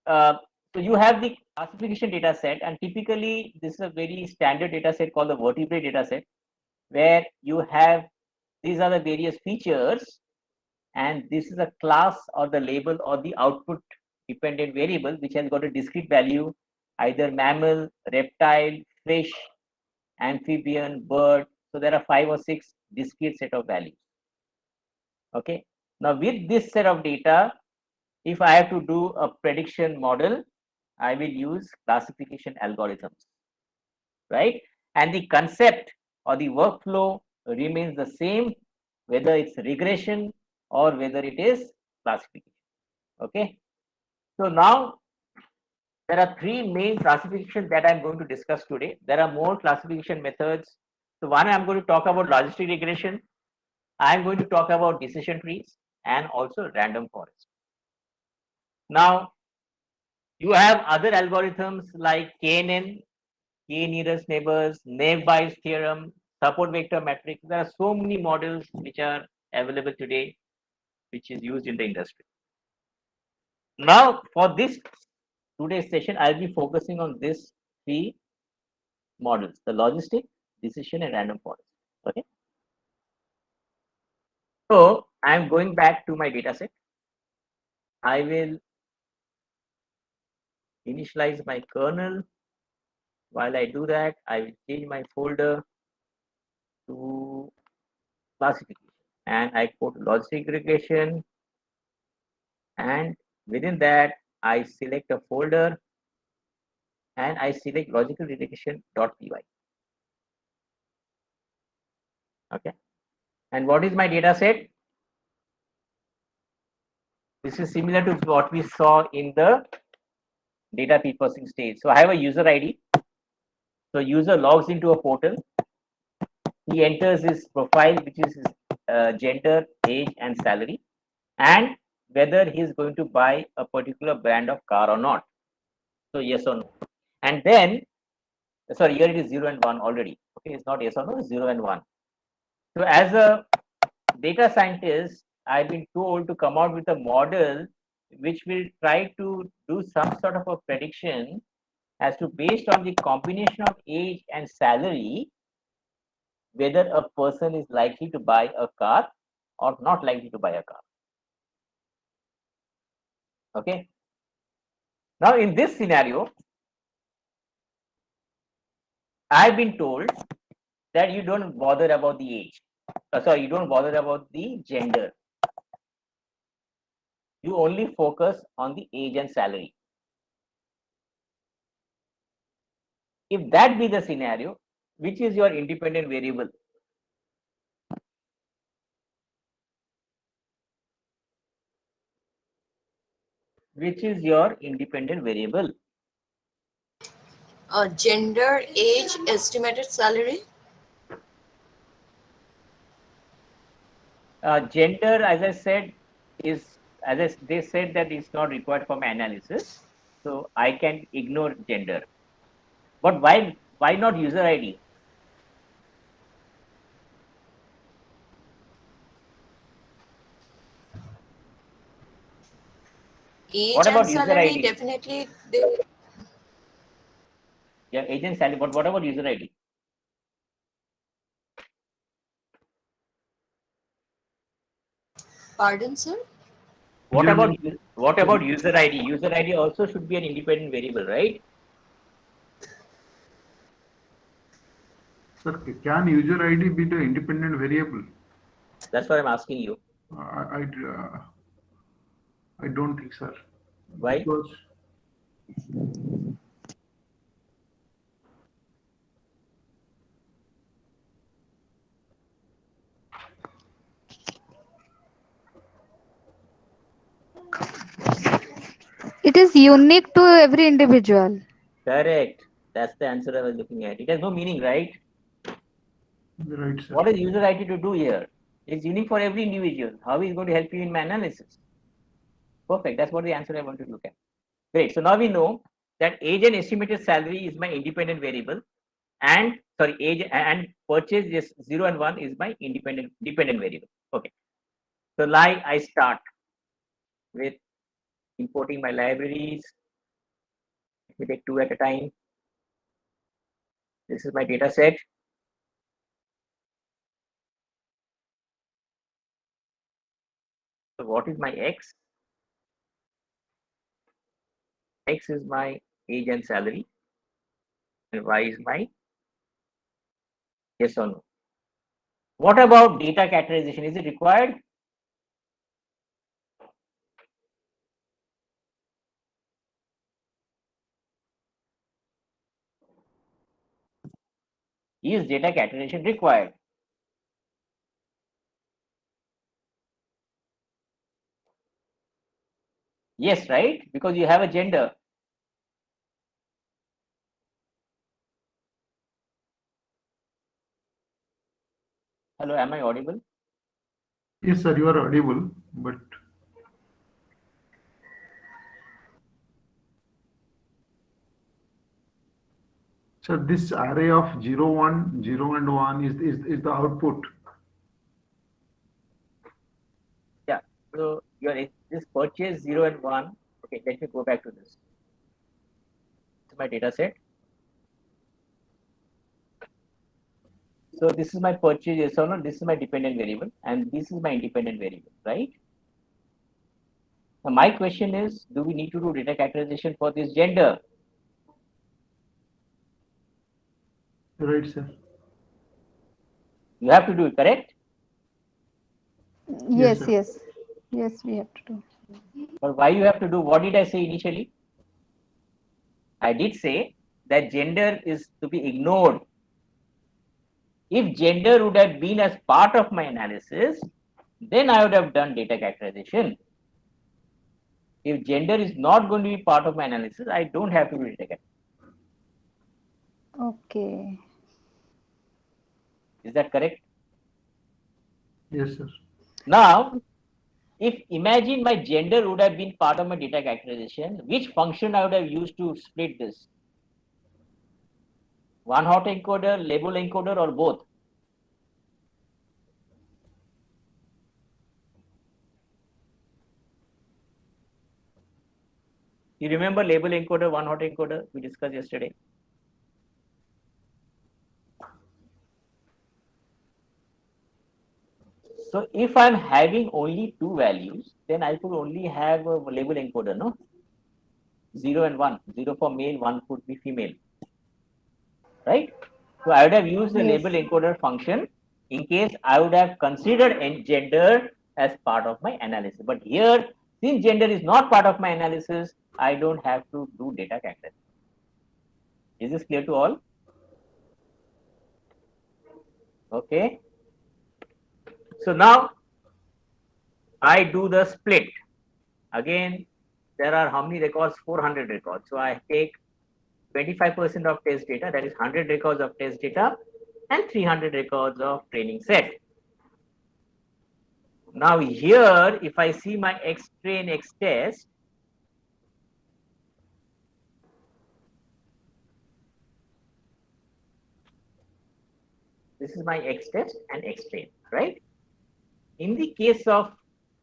so you have the classification data set, and typically this is a very standard data set called the vertebrate data set, where you have these are the various features, and this is a class or the label or the output dependent variable which has got a discrete value, either mammal, reptile, fish, amphibian, bird. So there are 5 or 6 discrete set of values. Okay. Now with this set of data, if I have to do a prediction model, I will use classification algorithms, right? And the concept or the workflow remains the same, whether it's regression or whether it is classification. Okay. So now there are 3 main classifications that I'm going to discuss today. There are more classification methods. So one, I'm going to talk about logistic regression. I'm going to talk about decision trees and also random forest. Now, you have other algorithms like KNN, K nearest neighbors, naive Bayes theorem, support vector matrix. There are so many models which are available today, which is used in the industry. Now, for this today's session, I'll be focusing on these 3 models: the logistic, decision, and random forest. Okay. So I'm going back to my data set. I will initialize my kernel. While I do that, I will change my folder to classification, and I go to logistic regression, and within that I select a folder and I select logical regression.py. Okay. And what is my data set? This is similar to what we saw in the data pre-processing stage. So I have a user ID. So user logs into a portal. He enters his profile, which is his gender, age, and salary, and whether he is going to buy a particular brand of car or not. So yes or no. And then, sorry, here it is 0 and 1 already. Okay, it's not yes or no, it's 0 and 1. So as a data scientist, I've been told to come out with a model which will try to do some sort of a prediction as to, based on the combination of age and salary, whether a person is likely to buy a car or not likely to buy a car. Okay. Now in this scenario, I've been told that you don't bother about the age. Sorry, you don't bother about the gender. You only focus on the age and salary. If that be the scenario, which is your independent variable? Which is your independent variable? Gender, age, estimated salary. Gender, as I said, is, they said that it's not required for my analysis, so I can ignore gender. But why not user ID? Age What and about user salary, ID? definitely they. Yeah, age and salary. But what about user ID? Pardon, sir? What about user ID? User ID also should be an independent variable, right? Sir, can user ID be the independent variable? That's what I'm asking you. I don't think, sir. Why? Because It is unique to every individual. Correct. That's the answer I was looking at. It has no meaning, right? right, sir. What is user ID to do here? It's unique for every individual. How is it going to help you in my analysis? Perfect. That's what the answer I want to look at. Great. So now we know that age and estimated salary is my independent variable, and sorry, age and purchase is 0 and 1 is my dependent variable. Okay. So now I start with importing my libraries. Let me take 2 at a time. This is my data set. So what is my X? X is my age and salary, and Y is my yes or no. What about data categorization? Is it required? Is data categorization required? Yes, right? Because you have a gender. Hello, am I audible? Yes, sir, you are audible, but sir, this array of 0, 1, 0 and 1 is the output. Yeah. So this purchase 0 and 1. Okay, let me go back to this. This is my data set. So this is my purchase, yes or no, this is my dependent variable, and this is my independent variable, right? Now my question is, do we need to do data categorization for this gender? Right, sir. You have to do it, correct? Yes, Yes, sir. yes, yes, we have to do. But why you have to do? What did I say initially? I did say that gender is to be ignored. If gender would have been as part of my analysis, then I would have done data categorization. If gender is not going to be part of my analysis, I don't have to do data categorization. Okay. Is that correct? Yes, sir. Now, if imagine my gender would have been part of my data categorization, which function I would have used to split this? One hot encoder, label encoder, or both? You remember label encoder, one hot encoder we discussed yesterday? So if I'm having only two values, then I could only have a label encoder, no? 0 and 1. 0 for male, 1 could be female. Right? So I would have used the Yes. label encoder function in case I would have considered gender as part of my analysis. But here, since gender is not part of my analysis, I don't have to do data categorization. Is this clear to all? Okay. So now I do the split. Again, there are how many records? 400 records. So I take 25% of test data, that is 100 records of test data, and 300 records of training set. Now here, if I see my X train, X test, this is my X test and X train, right? In the case of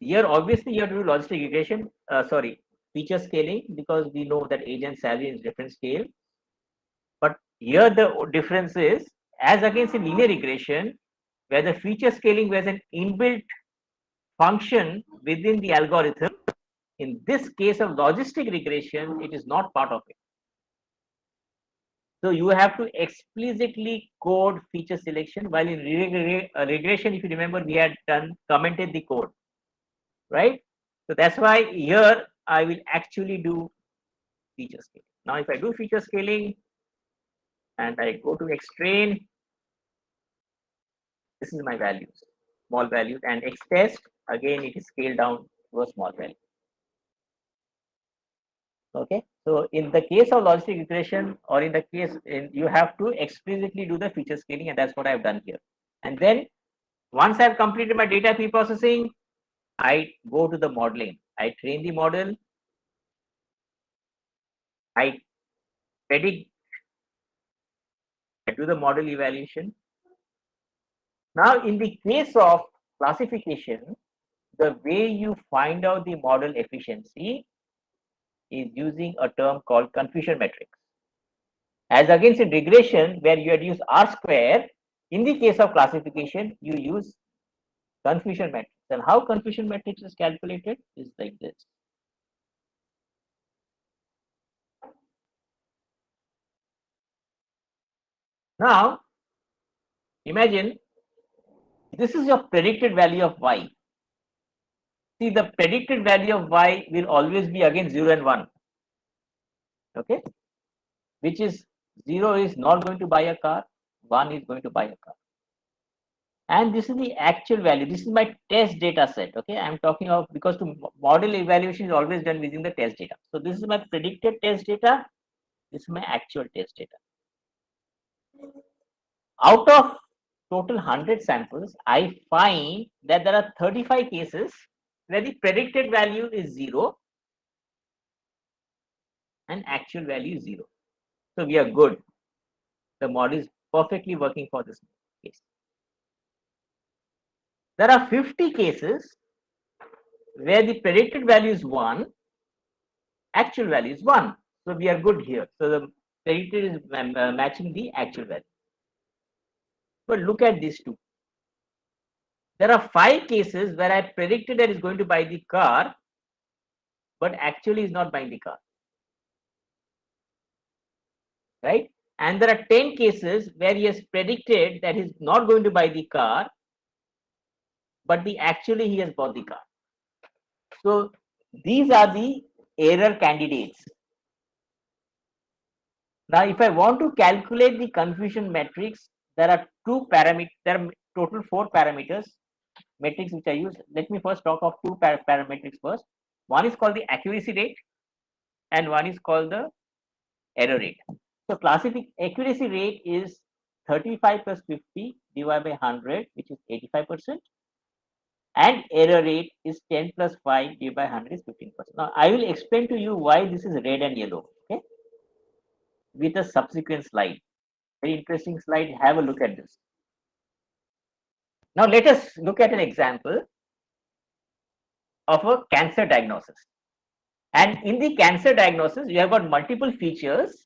here, obviously you have to do logistic regression, feature scaling, because we know that age and salary is different scale. But here the difference is, as against in linear regression, where the feature scaling was an inbuilt function within the algorithm, in this case of logistic regression, it is not part of it. So you have to explicitly code feature selection, while in regression, if you remember, we had commented the code, right? So that's why here I will actually do feature scaling. Now, if I do feature scaling and I go to xtrain, this is my values, small values, and xtest, again, it is scaled down to a small value. Okay, so in the case of logistic regression, or in the case you have to explicitly do the feature scaling, and that's what I've done here. And then once I've completed my data pre-processing, I go to the modeling. I train the model, I predict, I do the model evaluation. Now in the case of classification, the way you find out the model efficiency is using a term called confusion matrix. As against in regression, where you had used R square, in the case of classification, you use confusion matrix. And how confusion matrix is calculated is like this. Now, imagine this is your predicted value of y. See, the predicted value of y will always be again 0 and 1. Okay, which is 0 is not going to buy a car, 1 is going to buy a car. And this is the actual value. This is my test data set. Okay, I'm talking of, because to model evaluation is always done using the test data. So this is my predicted test data. This is my actual test data. Out of total 100 samples, I find that there are 35 cases where the predicted value is 0 and actual value is 0. So we are good. The model is perfectly working for this case. There are 50 cases where the predicted value is 1, actual value is 1. So we are good here. So the predicted is matching the actual value. But look at these two. There are 5 cases where I predicted that he's going to buy the car, but actually he's not buying the car. Right? And there are 10 cases where he has predicted that he's not going to buy the car, but actually he has bought the car. So these are the error candidates. Now, if I want to calculate the confusion matrix, there are there are total 4 parameters metrics which I use. Let me first talk of 2 parametrics first. One is called the accuracy rate and one is called the error rate. So accuracy rate is 35 plus 50 divided by 100, which is 85%. And error rate is 10 plus 5 divided by 100 is 15%. Now, I will explain to you why this is red and yellow, okay, with a subsequent slide. Very interesting slide. Have a look at this. Now, let us look at an example of a cancer diagnosis. And in the cancer diagnosis, you have got multiple features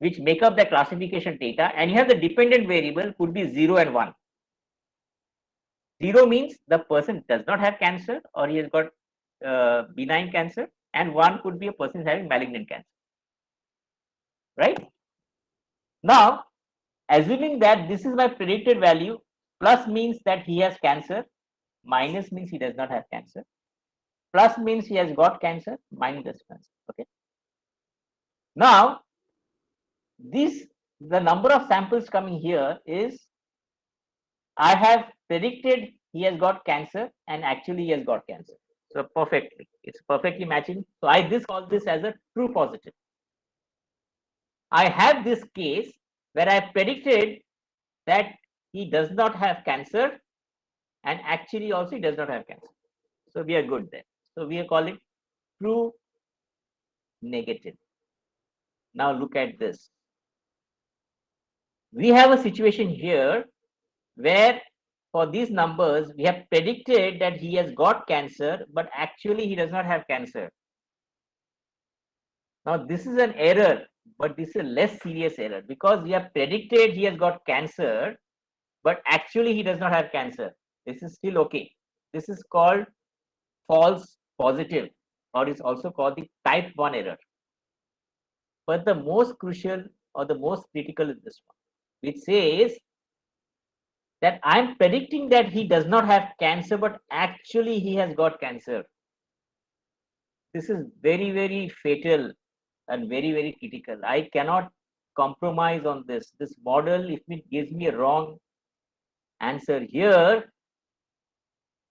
which make up the classification data, and you have the dependent variable could be 0 and 1. 0 means the person does not have cancer or he has got benign cancer, and 1 could be a person having malignant cancer. Right? Now, assuming that this is my predicted value, plus means that he has cancer, minus means he does not have cancer, plus means he has got cancer, minus does cancer. Okay. Now, the number of samples coming here is, I have predicted he has got cancer and actually he has got cancer. So perfectly, it's perfectly matching. So I call this as a true positive. I have this case where I predicted that he does not have cancer and actually also he does not have cancer. So we are good there. So we are calling true negative. Now look at this. We have a situation here where for these numbers, we have predicted that he has got cancer, but actually he does not have cancer. Now this is an error, but this is a less serious error because we have predicted he has got cancer, but actually he does not have cancer. This is still okay. This is called false positive, or is also called the type 1 error. But the most crucial or the most critical is this one, which says that I'm predicting that he does not have cancer, but actually he has got cancer. This is very, very fatal and very, very critical. I cannot compromise on this. This model, if it gives me a wrong answer here,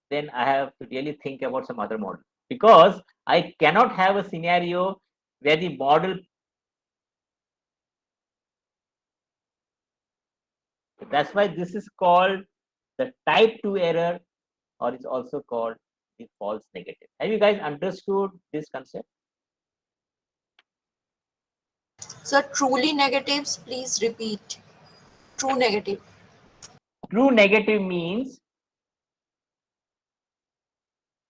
then I have to really think about some other model, because I cannot have a scenario where the model. That's why this is called the type 2 error, or is also called the false negative. Have you guys understood this concept? So truly negatives, please repeat. True negative. True negative means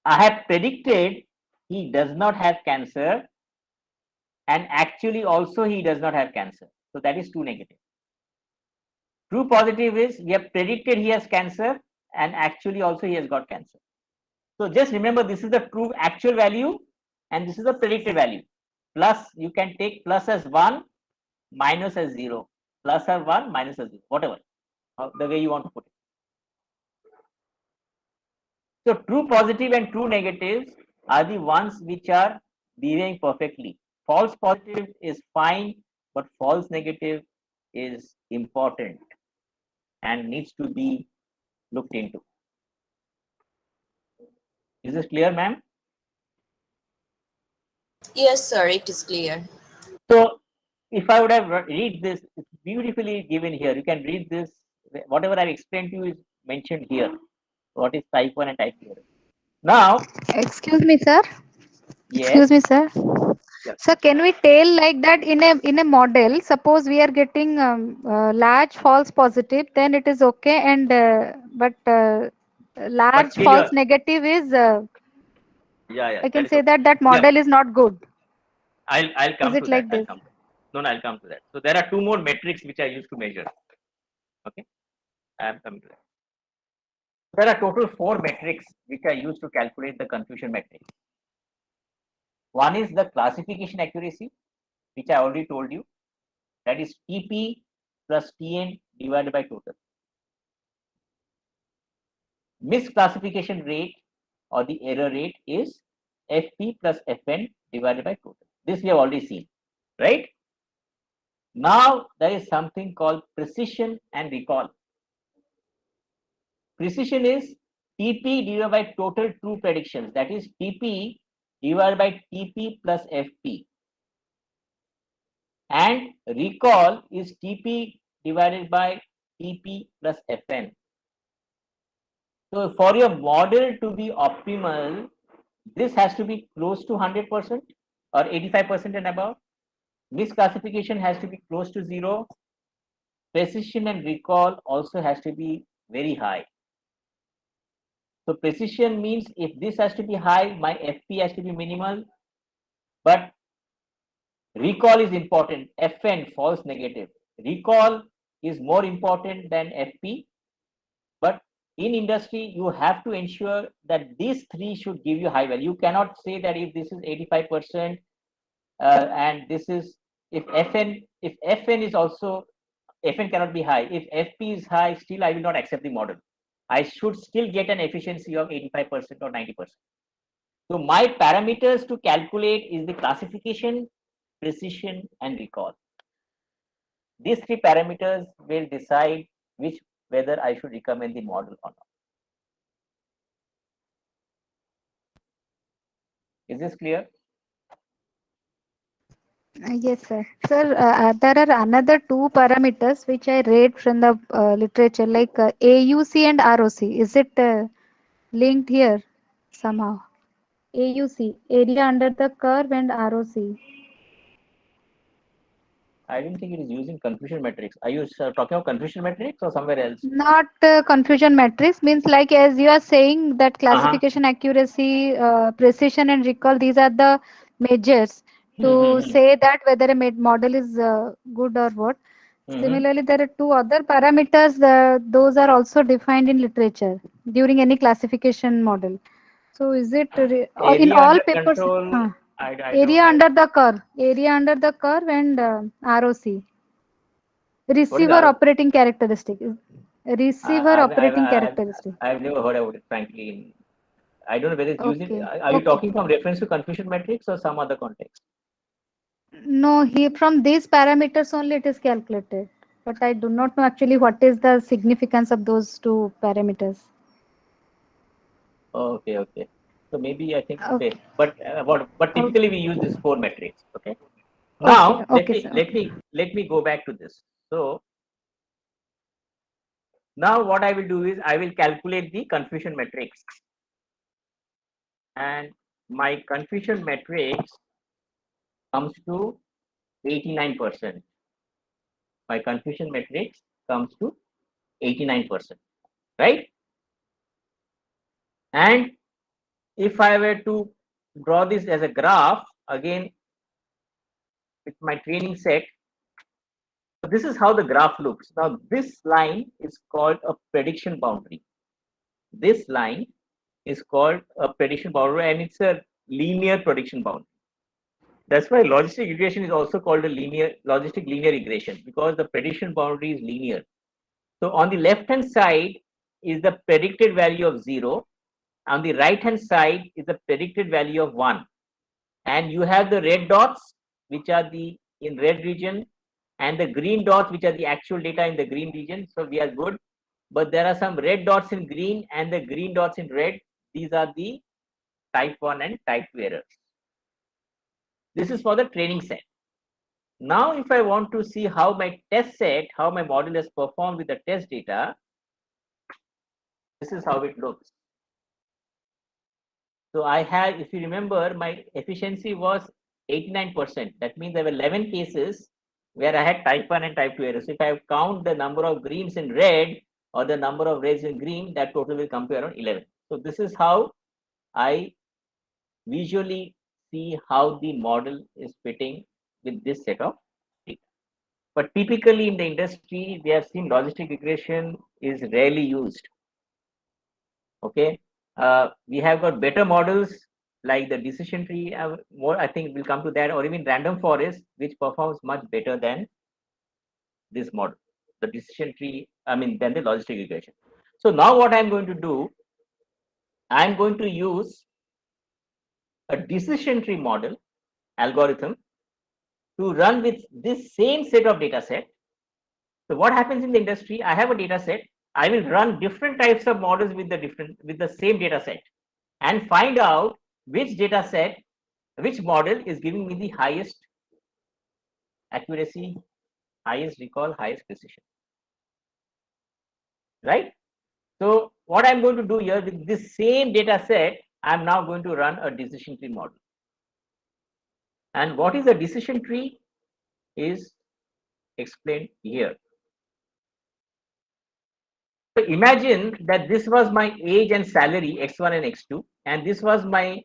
I have predicted he does not have cancer and actually also he does not have cancer. So that is true negative. True positive is we have predicted he has cancer and actually also he has got cancer. So just remember, this is the true actual value and this is the predicted value. Plus, you can take plus as 1, minus as 0, plus or 1, minus as 0, whatever, the way you want to put it. So true positive and true negatives are the ones which are behaving perfectly. False positive is fine, but false negative is important and needs to be looked into. Is this clear, ma'am? Yes, sir, it is clear. So if I would have read this, it's beautifully given here. You can read this. Whatever I've explained to you is mentioned here. What is type 1 and type 2? Now, Excuse me, sir. yes. Excuse me, sir. Yes. So can we tell like that in a model? Suppose we are getting large false positive, then it is okay, and but large still false negative is. Yeah. I can is say okay. that model is not good. I'll come Is to it that. like this? I'll come. No, I'll come to that. So there are 2 more metrics which I use to measure. Okay. I'm coming to that. There are total 4 metrics which are used to calculate the confusion matrix. One is the classification accuracy, which I already told you. That is TP plus TN divided by total. Misclassification rate or the error rate is FP plus FN divided by total. This we have already seen, right? Now there is something called precision and recall. Precision is TP divided by total true predictions. That is TP divided by TP plus FP. And recall is TP divided by TP plus FN. So for your model to be optimal, this has to be close to 100% or 85% and above. Misclassification has to be close to 0. Precision and recall also has to be very high. So precision means if this has to be high, my FP has to be minimal. But recall is important. FN, false negative. Recall is more important than FP. But in industry, you have to ensure that these three should give you high value. You cannot say that if this is 85% and this is if FN is also FN cannot be high. If FP is high, still I will not accept the model. I should still get an efficiency of 85% or 90%. So my parameters to calculate is the classification, precision, and recall. These three parameters will decide whether I should recommend the model or not. Is this clear? Yes, sir. Sir, there are another two parameters which I read from the literature, like AUC and ROC. Is it linked here somehow? AUC, area under the curve, and ROC. I don't think it is using confusion matrix. Are you talking about confusion matrix or somewhere else? Not confusion matrix, means like as you are saying that classification accuracy, precision, and recall, these are the measures to say that whether a model is good or what. Similarly, there are two other parameters, those are also defined in literature during any classification model. So is it in Area all under papers? control, I Area don't under the curve, and ROC. Receiver ROC? operating characteristic. Receiver operating characteristic. I've never heard about it, frankly. I don't know whether it's using. Okay. Are you talking from reference to confusion matrix or some other context? No, from these parameters only it is calculated. But I do not know actually what is the significance of those two parameters. Okay. So maybe I think okay. But typically we use these 4 metrics. Okay. Now let me go back to this. So now what I will do is I will calculate the confusion matrix, and my confusion matrix comes to 89%. My confusion matrix comes to 89%, right? And if I were to draw this as a graph again with my training set, this is how the graph looks. Now this line is called a prediction boundary. This line is called a prediction boundary, and it's a linear prediction boundary. That's why logistic regression is also called a logistic linear regression, because the prediction boundary is linear. So on the left hand side is the predicted value of 0. On the right hand side is the predicted value of 1. And you have the red dots, which are the in red region, and the green dots, which are the actual data in the green region. So we are good. But there are some red dots in green and the green dots in red. These are the type 1 and type 2 errors. This is for the training set. Now, if I want to see how my test set, how my model has performed with the test data, this is how it looks. So I had, if you remember, my efficiency was 89%. That means there were 11 cases where I had type 1 and type 2 errors. If I count the number of greens in red or the number of reds in green, that total will come to around 11. So this is how I visually see how the model is fitting with this set of data. But typically in the industry, we have seen logistic regression is rarely used. Okay, we have got better models like the decision tree. More, I think we'll come to that, or even random forest, which performs much better than this model, the decision tree. I mean, than the logistic regression. So now what I'm going to do, I'm going to use a decision tree model algorithm to run with this same set of data set. So what happens in the industry? I have a data set. I will run different types of models with the same data set and find out which data set, which model is giving me the highest accuracy, highest recall, highest precision. Right? So what I'm going to do here with this same data set, I'm now going to run a decision tree model. And what is a decision tree is explained here. So imagine that this was my age and salary, X1 and X2, and this was my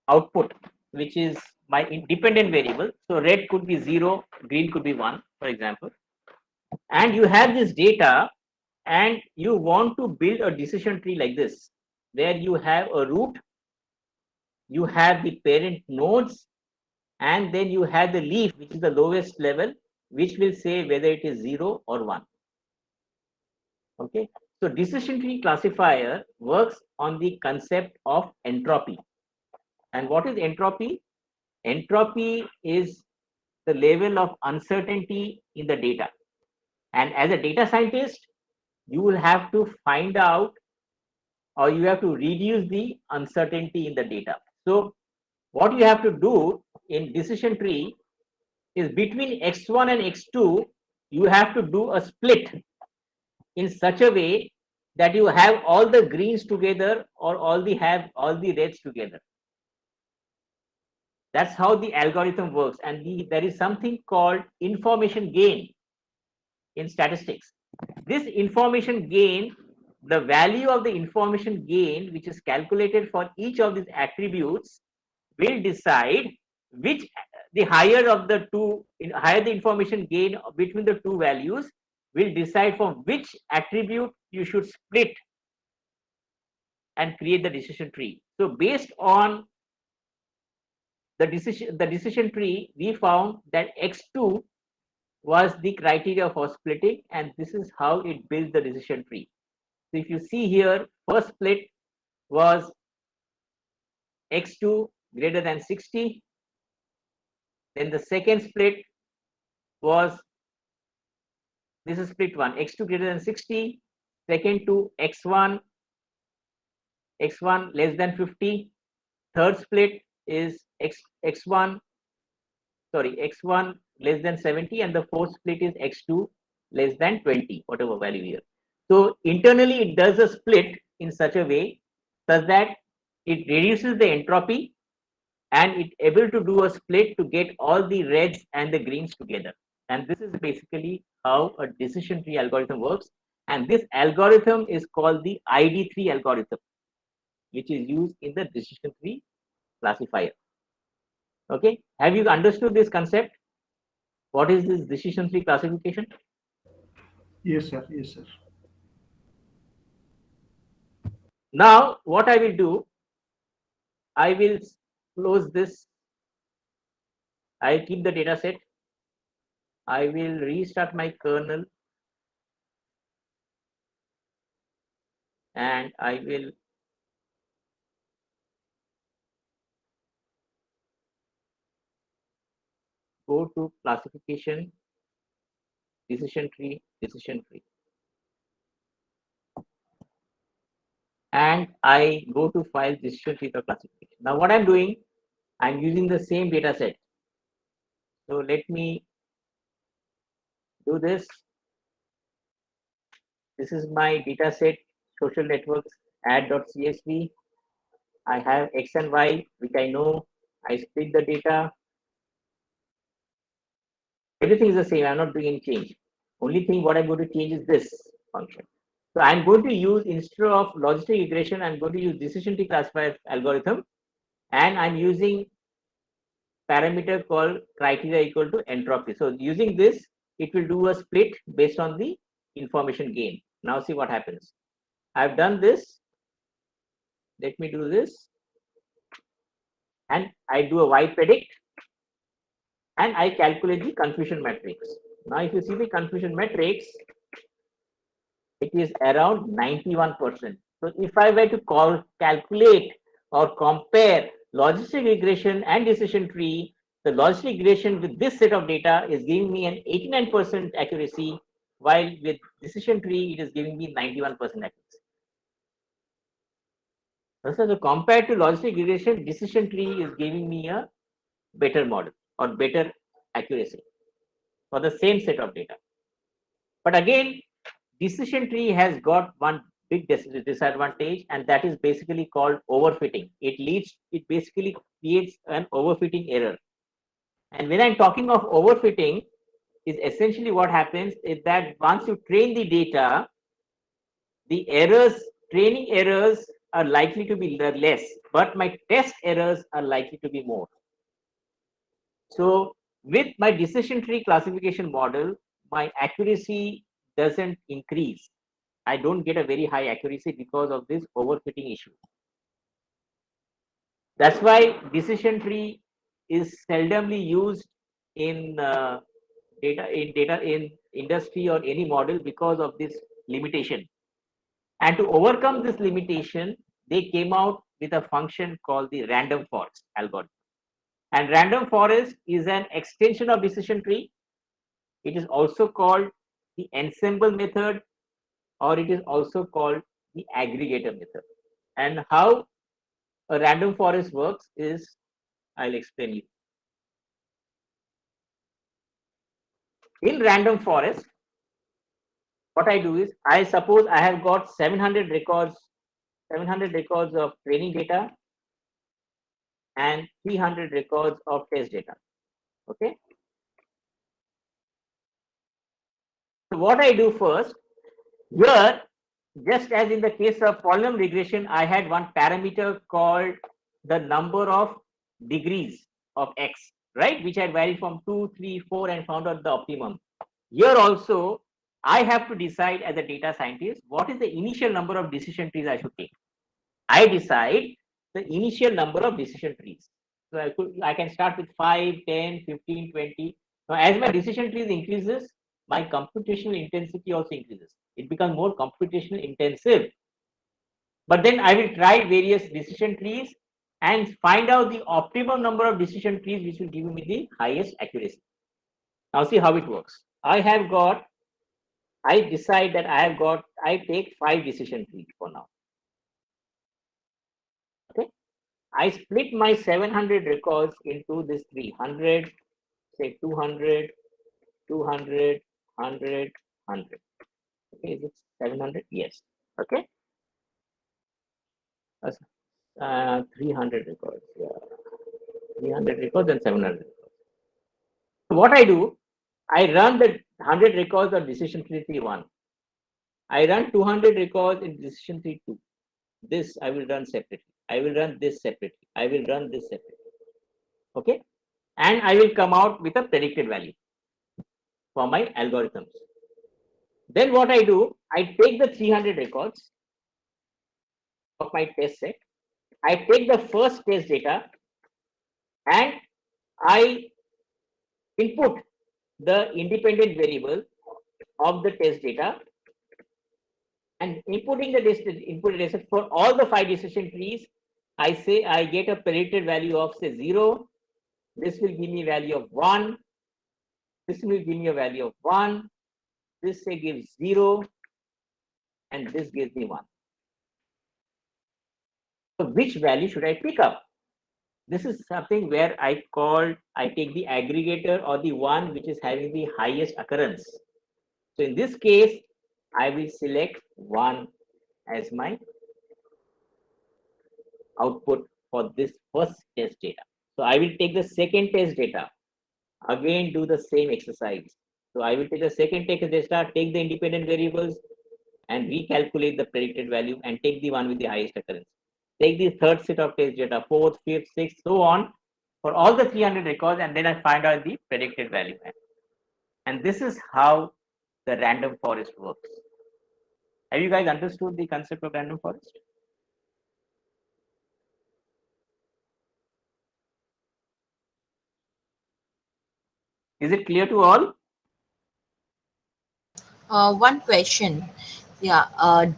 output, which is my independent variable. So red could be 0, green could be 1, for example. And you have this data and you want to build a decision tree like this, where you have a root, you have the parent nodes, and then you have the leaf, which is the lowest level, which will say whether it is 0 or 1. Okay, so decision tree classifier works on the concept of entropy. And what is entropy? Entropy is the level of uncertainty in the data. And as a data scientist, you will have to find out, or you have to reduce the uncertainty in the data. So what you have to do in decision tree is between X1 and X2, you have to do a split in such a way that you have all the greens together or all the reds together. That's how the algorithm works. And there is something called information gain in statistics. This information gain, the value of the information gain, which is calculated for each of these attributes, will decide which, the higher of the two, higher the information gain between the two values, will decide from which attribute you should split and create the decision tree. So based on the decision tree, we found that X2 was the criteria for splitting, and this is how it builds the decision tree. So if you see here, first split was X2 greater than 60. Then the second split was, this is split 1, X2 greater than 60. Second to X1 less than 50. Third split is X1 less than 70, and the fourth split is X2 less than 20, whatever value here. So internally it does a split in such a way such that it reduces the entropy and it's able to do a split to get all the reds and the greens together. And this is basically how a decision tree algorithm works. And this algorithm is called the ID3 algorithm, which is used in the decision tree classifier. Okay, have you understood this concept? What is this decision tree classification? Yes, sir. Yes, sir. Now, what I will do, I will close this. I'll keep the data set. I will restart my kernel and I will go to classification, decision tree, and I go to file decision tree for classification. Now what I'm doing, I'm using the same data set. So let me do this. This is my data set, social networks, add.csv. I have X and Y, which I know. I split the data. Everything is the same. I'm not doing any change. Only thing what I'm going to change is this function. So I'm going to use, instead of logistic regression, I'm going to use decision tree classifier algorithm, and I'm using parameter called criteria equal to entropy. So using this, it will do a split based on the information gain. Now see what happens. I've done this. Let me do this. And I do a Y predict. And I calculate the confusion matrix. Now if you see the confusion matrix, it is around 91%. So if I were to calculate or compare logistic regression and decision tree, the logistic regression with this set of data is giving me an 89% accuracy, while with decision tree, it is giving me 91% accuracy. So compared to logistic regression, decision tree is giving me a better model or better accuracy for the same set of data. But again, decision tree has got one big disadvantage, and that is basically called overfitting. It basically creates an overfitting error. And when I'm talking of overfitting, is essentially what happens is that once you train the data, the training errors are likely to be less, but my test errors are likely to be more. So with my decision tree classification model, my accuracy doesn't increase. I don't get a very high accuracy because of this overfitting issue. That's why decision tree is seldomly used in data in industry or any model because of this limitation. And to overcome this limitation, they came out with a function called the random forest algorithm. And random forest is an extension of decision tree. It is also called the ensemble method, or it is also called the aggregator method. And how a random forest works is, I'll explain you. In random forest, what I do is, I suppose I have got 700 records of training data and 300 records of test data. Okay. So what I do first, here, just as in the case of polynomial regression, I had one parameter called the number of degrees of X, right? Which had varied from 2, 3, 4 and found out the optimum. Here also, I have to decide as a data scientist, what is the initial number of decision trees I should take. I decide the initial number of decision trees. So I can start with 5, 10, 15, 20. Now, as my decision trees increases, my computational intensity also increases. It becomes more computational intensive. But then I will try various decision trees and find out the optimum number of decision trees which will give me the highest accuracy. Now see how it works. I decide that I take 5 decision trees for now. Okay. I split my 700 records into this 300, say 200, 200, 100, 100. Okay, is it 700? Yes. Okay. 300 records. Yeah. 300 records and 700 records. So what I do, I run the 100 records of decision tree 1. I run 200 records in decision tree 2. This I will run separately. I will run this separately. I will run this separately. Okay. And I will come out with a predicted value for my algorithms. Then what I do, I take the 300 records of my test set. I take the first test data and I input the independent variable of the test data, and inputting the input data for all the 5 decision trees, I say I get a predicted value of say 0. This will give me a value of 1. This will give me a value of 1. This say gives 0, and this gives me 1. So which value should I pick up? This is something where I take the aggregator or the one which is having the highest occurrence. So in this case, I will select 1 as my output for this first test data. So I will take the second test data, again do the same exercise. So I will take the second test data, take the independent variables and recalculate the predicted value and take the one with the highest occurrence. Take the third set of test data, 4th, 5th, 6th, so on, for all the 300 records, and then I find out the predicted value. And this is how the random forest works. Have you guys understood the concept of random forest? Is it clear to all? One question. Yeah,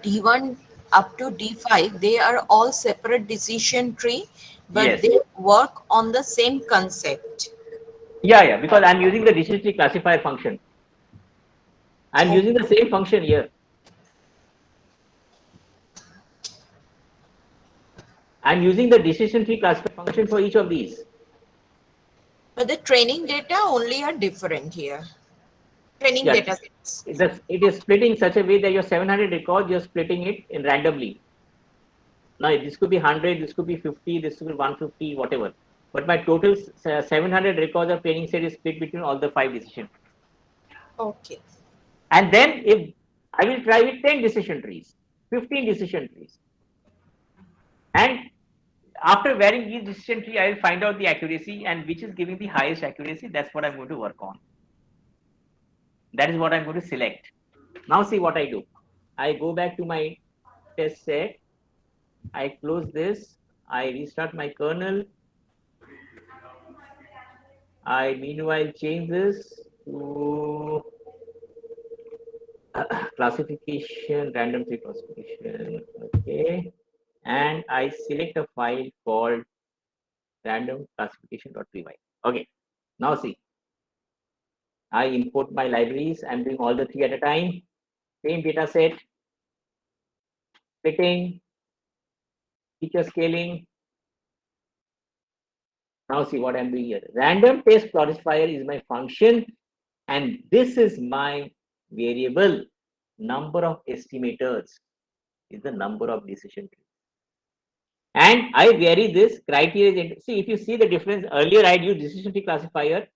D1 up to D5, they are all separate decision tree, but Yes. they work on the same concept. Yeah, because I'm using the decision tree classifier function. I'm using the same function here. I'm using the decision tree classifier function for each of these. But the training data only are different here. Training Yeah, data sets. it is splitting in such a way that your 700 records, you're splitting it in randomly. Now, this could be 100, this could be 50, this could be 150, whatever. But my total 700 records of training set is split between all the 5 decision. Okay. And then if I will try with 10 decision trees, 15 decision trees. And after varying each decision tree, I will find out the accuracy, and which is giving the highest accuracy. That's what I'm going to work on. That is what I'm going to select. Now see what I do. I go back to my test set. I close this. I restart my kernel. I meanwhile change this to classification, random tree classification. Okay. And I select a file called random classification.py. Okay. Now see. I import my libraries. I'm doing all the 3 at a time. Same data set. Splitting. Feature scaling. Now see what I'm doing here. Random test classifier is my function, and this is my variable. Number of estimators is the number of decision trees. And I vary this criteria. See, if you see the difference, earlier I used decision tree classifier,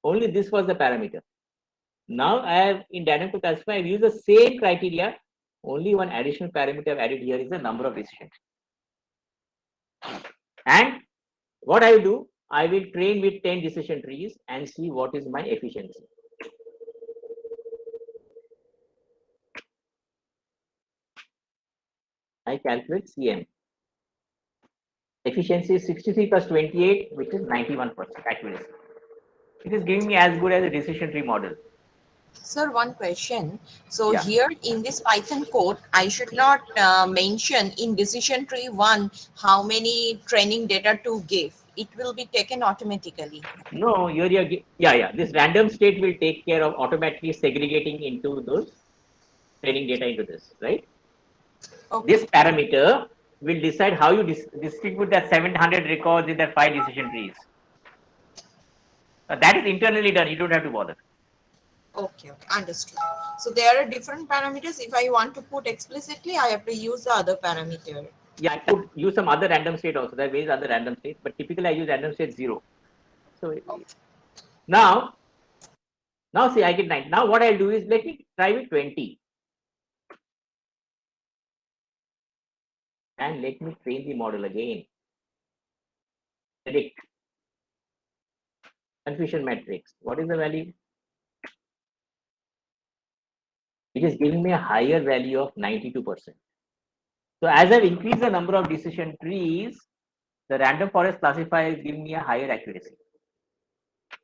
only this was the parameter. Now I have in dynamic classifier, I've used the same criteria, only one additional parameter I've added here is the number of decisions. And what I will do, I will train with 10 decision trees and see what is my efficiency. I calculate CM. Efficiency is 63 plus 28, which is 91% accuracy. It is giving me as good as a decision tree model. Sir, one question. So Yeah. here in this Python code, I should not mention in decision tree 1 how many training data to give. It will be taken automatically. No, yeah. This random state will take care of automatically segregating into those training data into this, right? Okay. This parameter will decide how you distribute that 700 records in the 5 decision trees. That is internally done. You don't have to bother. Okay, understood. So there are different parameters. If I want to put explicitly, I have to use the other parameter. Yeah, I could use some other random state also. There are various other random states, but typically I use random state 0. So now see, I get 9. Now what I'll do is let me try with 20. And let me train the model again. Predict. Confusion matrix. What is the value? It is giving me a higher value of 92%. So as I've increased the number of decision trees, the random forest classifier is giving me a higher accuracy.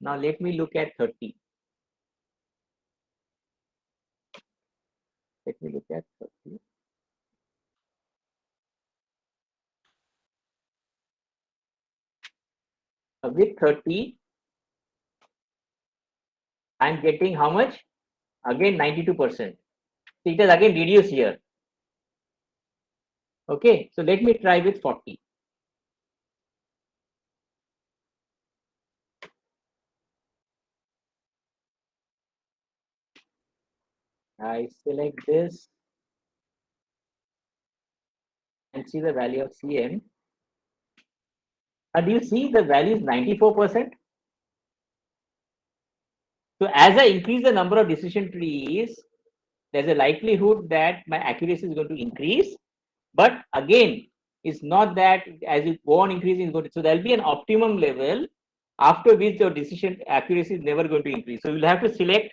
Now let me look at 30. Let me look at 30. With 30, I'm getting how much? Again 92%. It is again reduced here. Okay, so let me try with 40. I select this and see the value of CM. Do you see the value is 94%? So as I increase the number of decision trees, there's a likelihood that my accuracy is going to increase. But again, It's not that as you go on increasing, so there'll be an optimum level after which your decision accuracy is never going to increase. So you'll have to select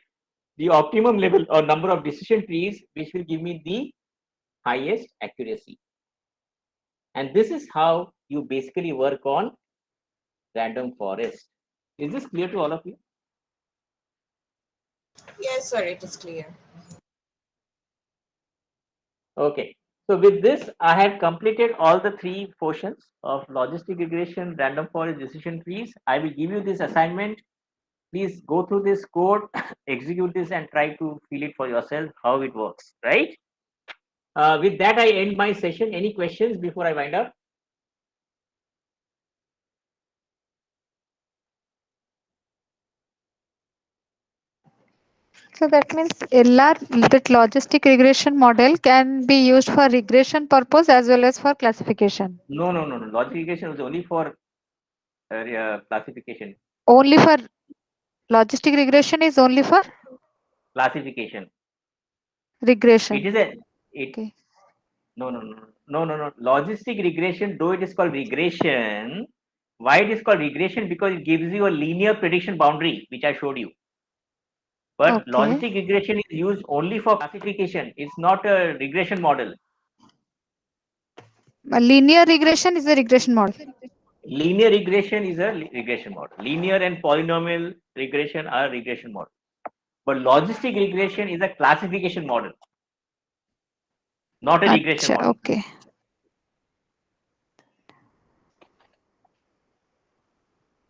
the optimum level or number of decision trees which will give me the highest accuracy. And this is how you basically work on random forest. Is this clear to all of you? Yes, sir, it is clear. Okay. So with this, I have completed all the 3 portions of logistic regression, random forest, decision trees. I will give you this assignment. Please go through this code, execute this, and try to feel it for yourself how it works, right? With that, I end my session. Any questions before I wind up? So that means LR, that logistic regression model, can be used for regression purpose as well as for classification. No. Logistic regression is only for classification. Only for logistic regression is only for Classification. regression. It is a Okay. No. Logistic regression, though it is called regression, why it is called regression? Because it gives you a linear prediction boundary, which I showed you. But Okay. logistic regression is used only for classification. It's not a regression model. A linear regression is a regression model. Linear regression is a regression model. Linear and polynomial regression are regression model. But logistic regression is a classification model, not a regression model. Okay.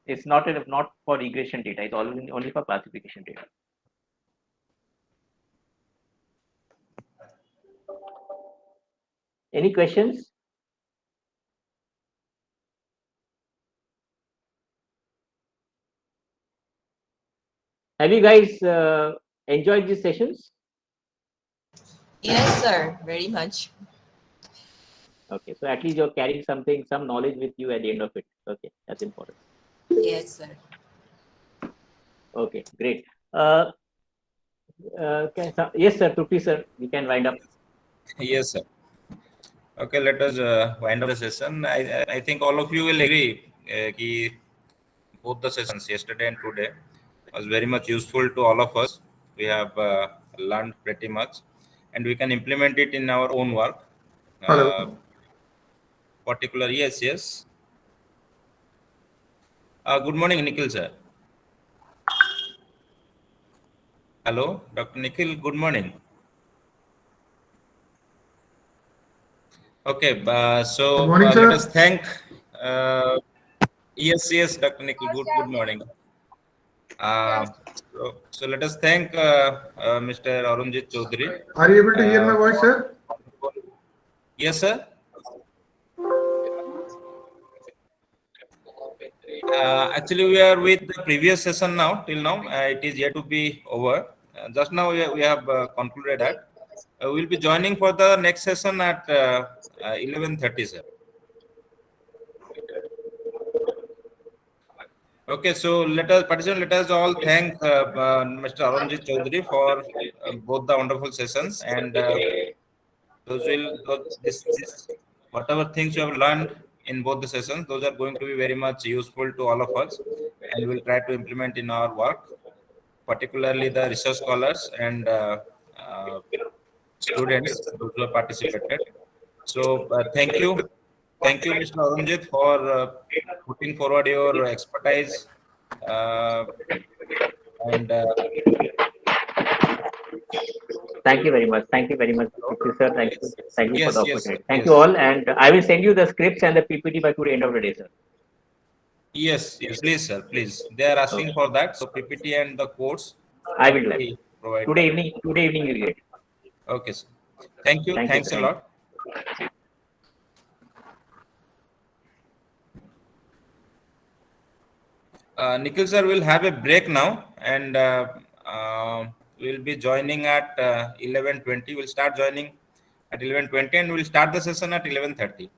It's not for regression data. It's only for classification data. Any questions? Have you guys enjoyed these sessions? Yes, sir, very much. Okay, so at least you're carrying some knowledge with you at the end of it. Okay, that's important. Yes, sir. Okay, great. Yes, sir, Tupi, sir, we can wind up. Yes, sir. Okay, let us wind up the session. I think all of you will agree that both the sessions, yesterday and today, was very much useful to all of us. We have learned pretty much, and we can implement it in our own work. Hello. Yes. Good morning, Nikhil, sir. Hello, Dr. Nikhil, good morning. Okay, so Good morning, sir. let us thank. Yes, Dr. Nikhil, good morning. So let us thank Mr. Arunjit Chaudhary. Are you able to hear my voice, sir? Yes, sir. Actually, we are with the previous session now. Till now, it is yet to be over. Just now, we have concluded that. We'll be joining for the next session at 11:30, sir. Okay, so let us all thank Mr. Arunjit Chaudhary for both the wonderful sessions, and whatever things you have learned in both the sessions, those are going to be very much useful to all of us, and we'll try to implement in our work, particularly the research scholars and students those who have participated. So thank you, Mr. Arunjit, for putting forward your expertise and. Thank you very much. Thank you very much, sir. Thank you Yes, for the yes, opportunity. Thank yes. you all, and I will send you the scripts and the PPT by today end of the day, sir. Yes, please, sir, please. They are asking for that, so PPT and the codes. I will do provide. Today evening you get. Okay, sir. Thank you. Thanks sir. a lot. Nikhil sir will have a break now, and we'll be joining at 11:20. We'll start joining at 11:20, and we'll start the session at 11:30.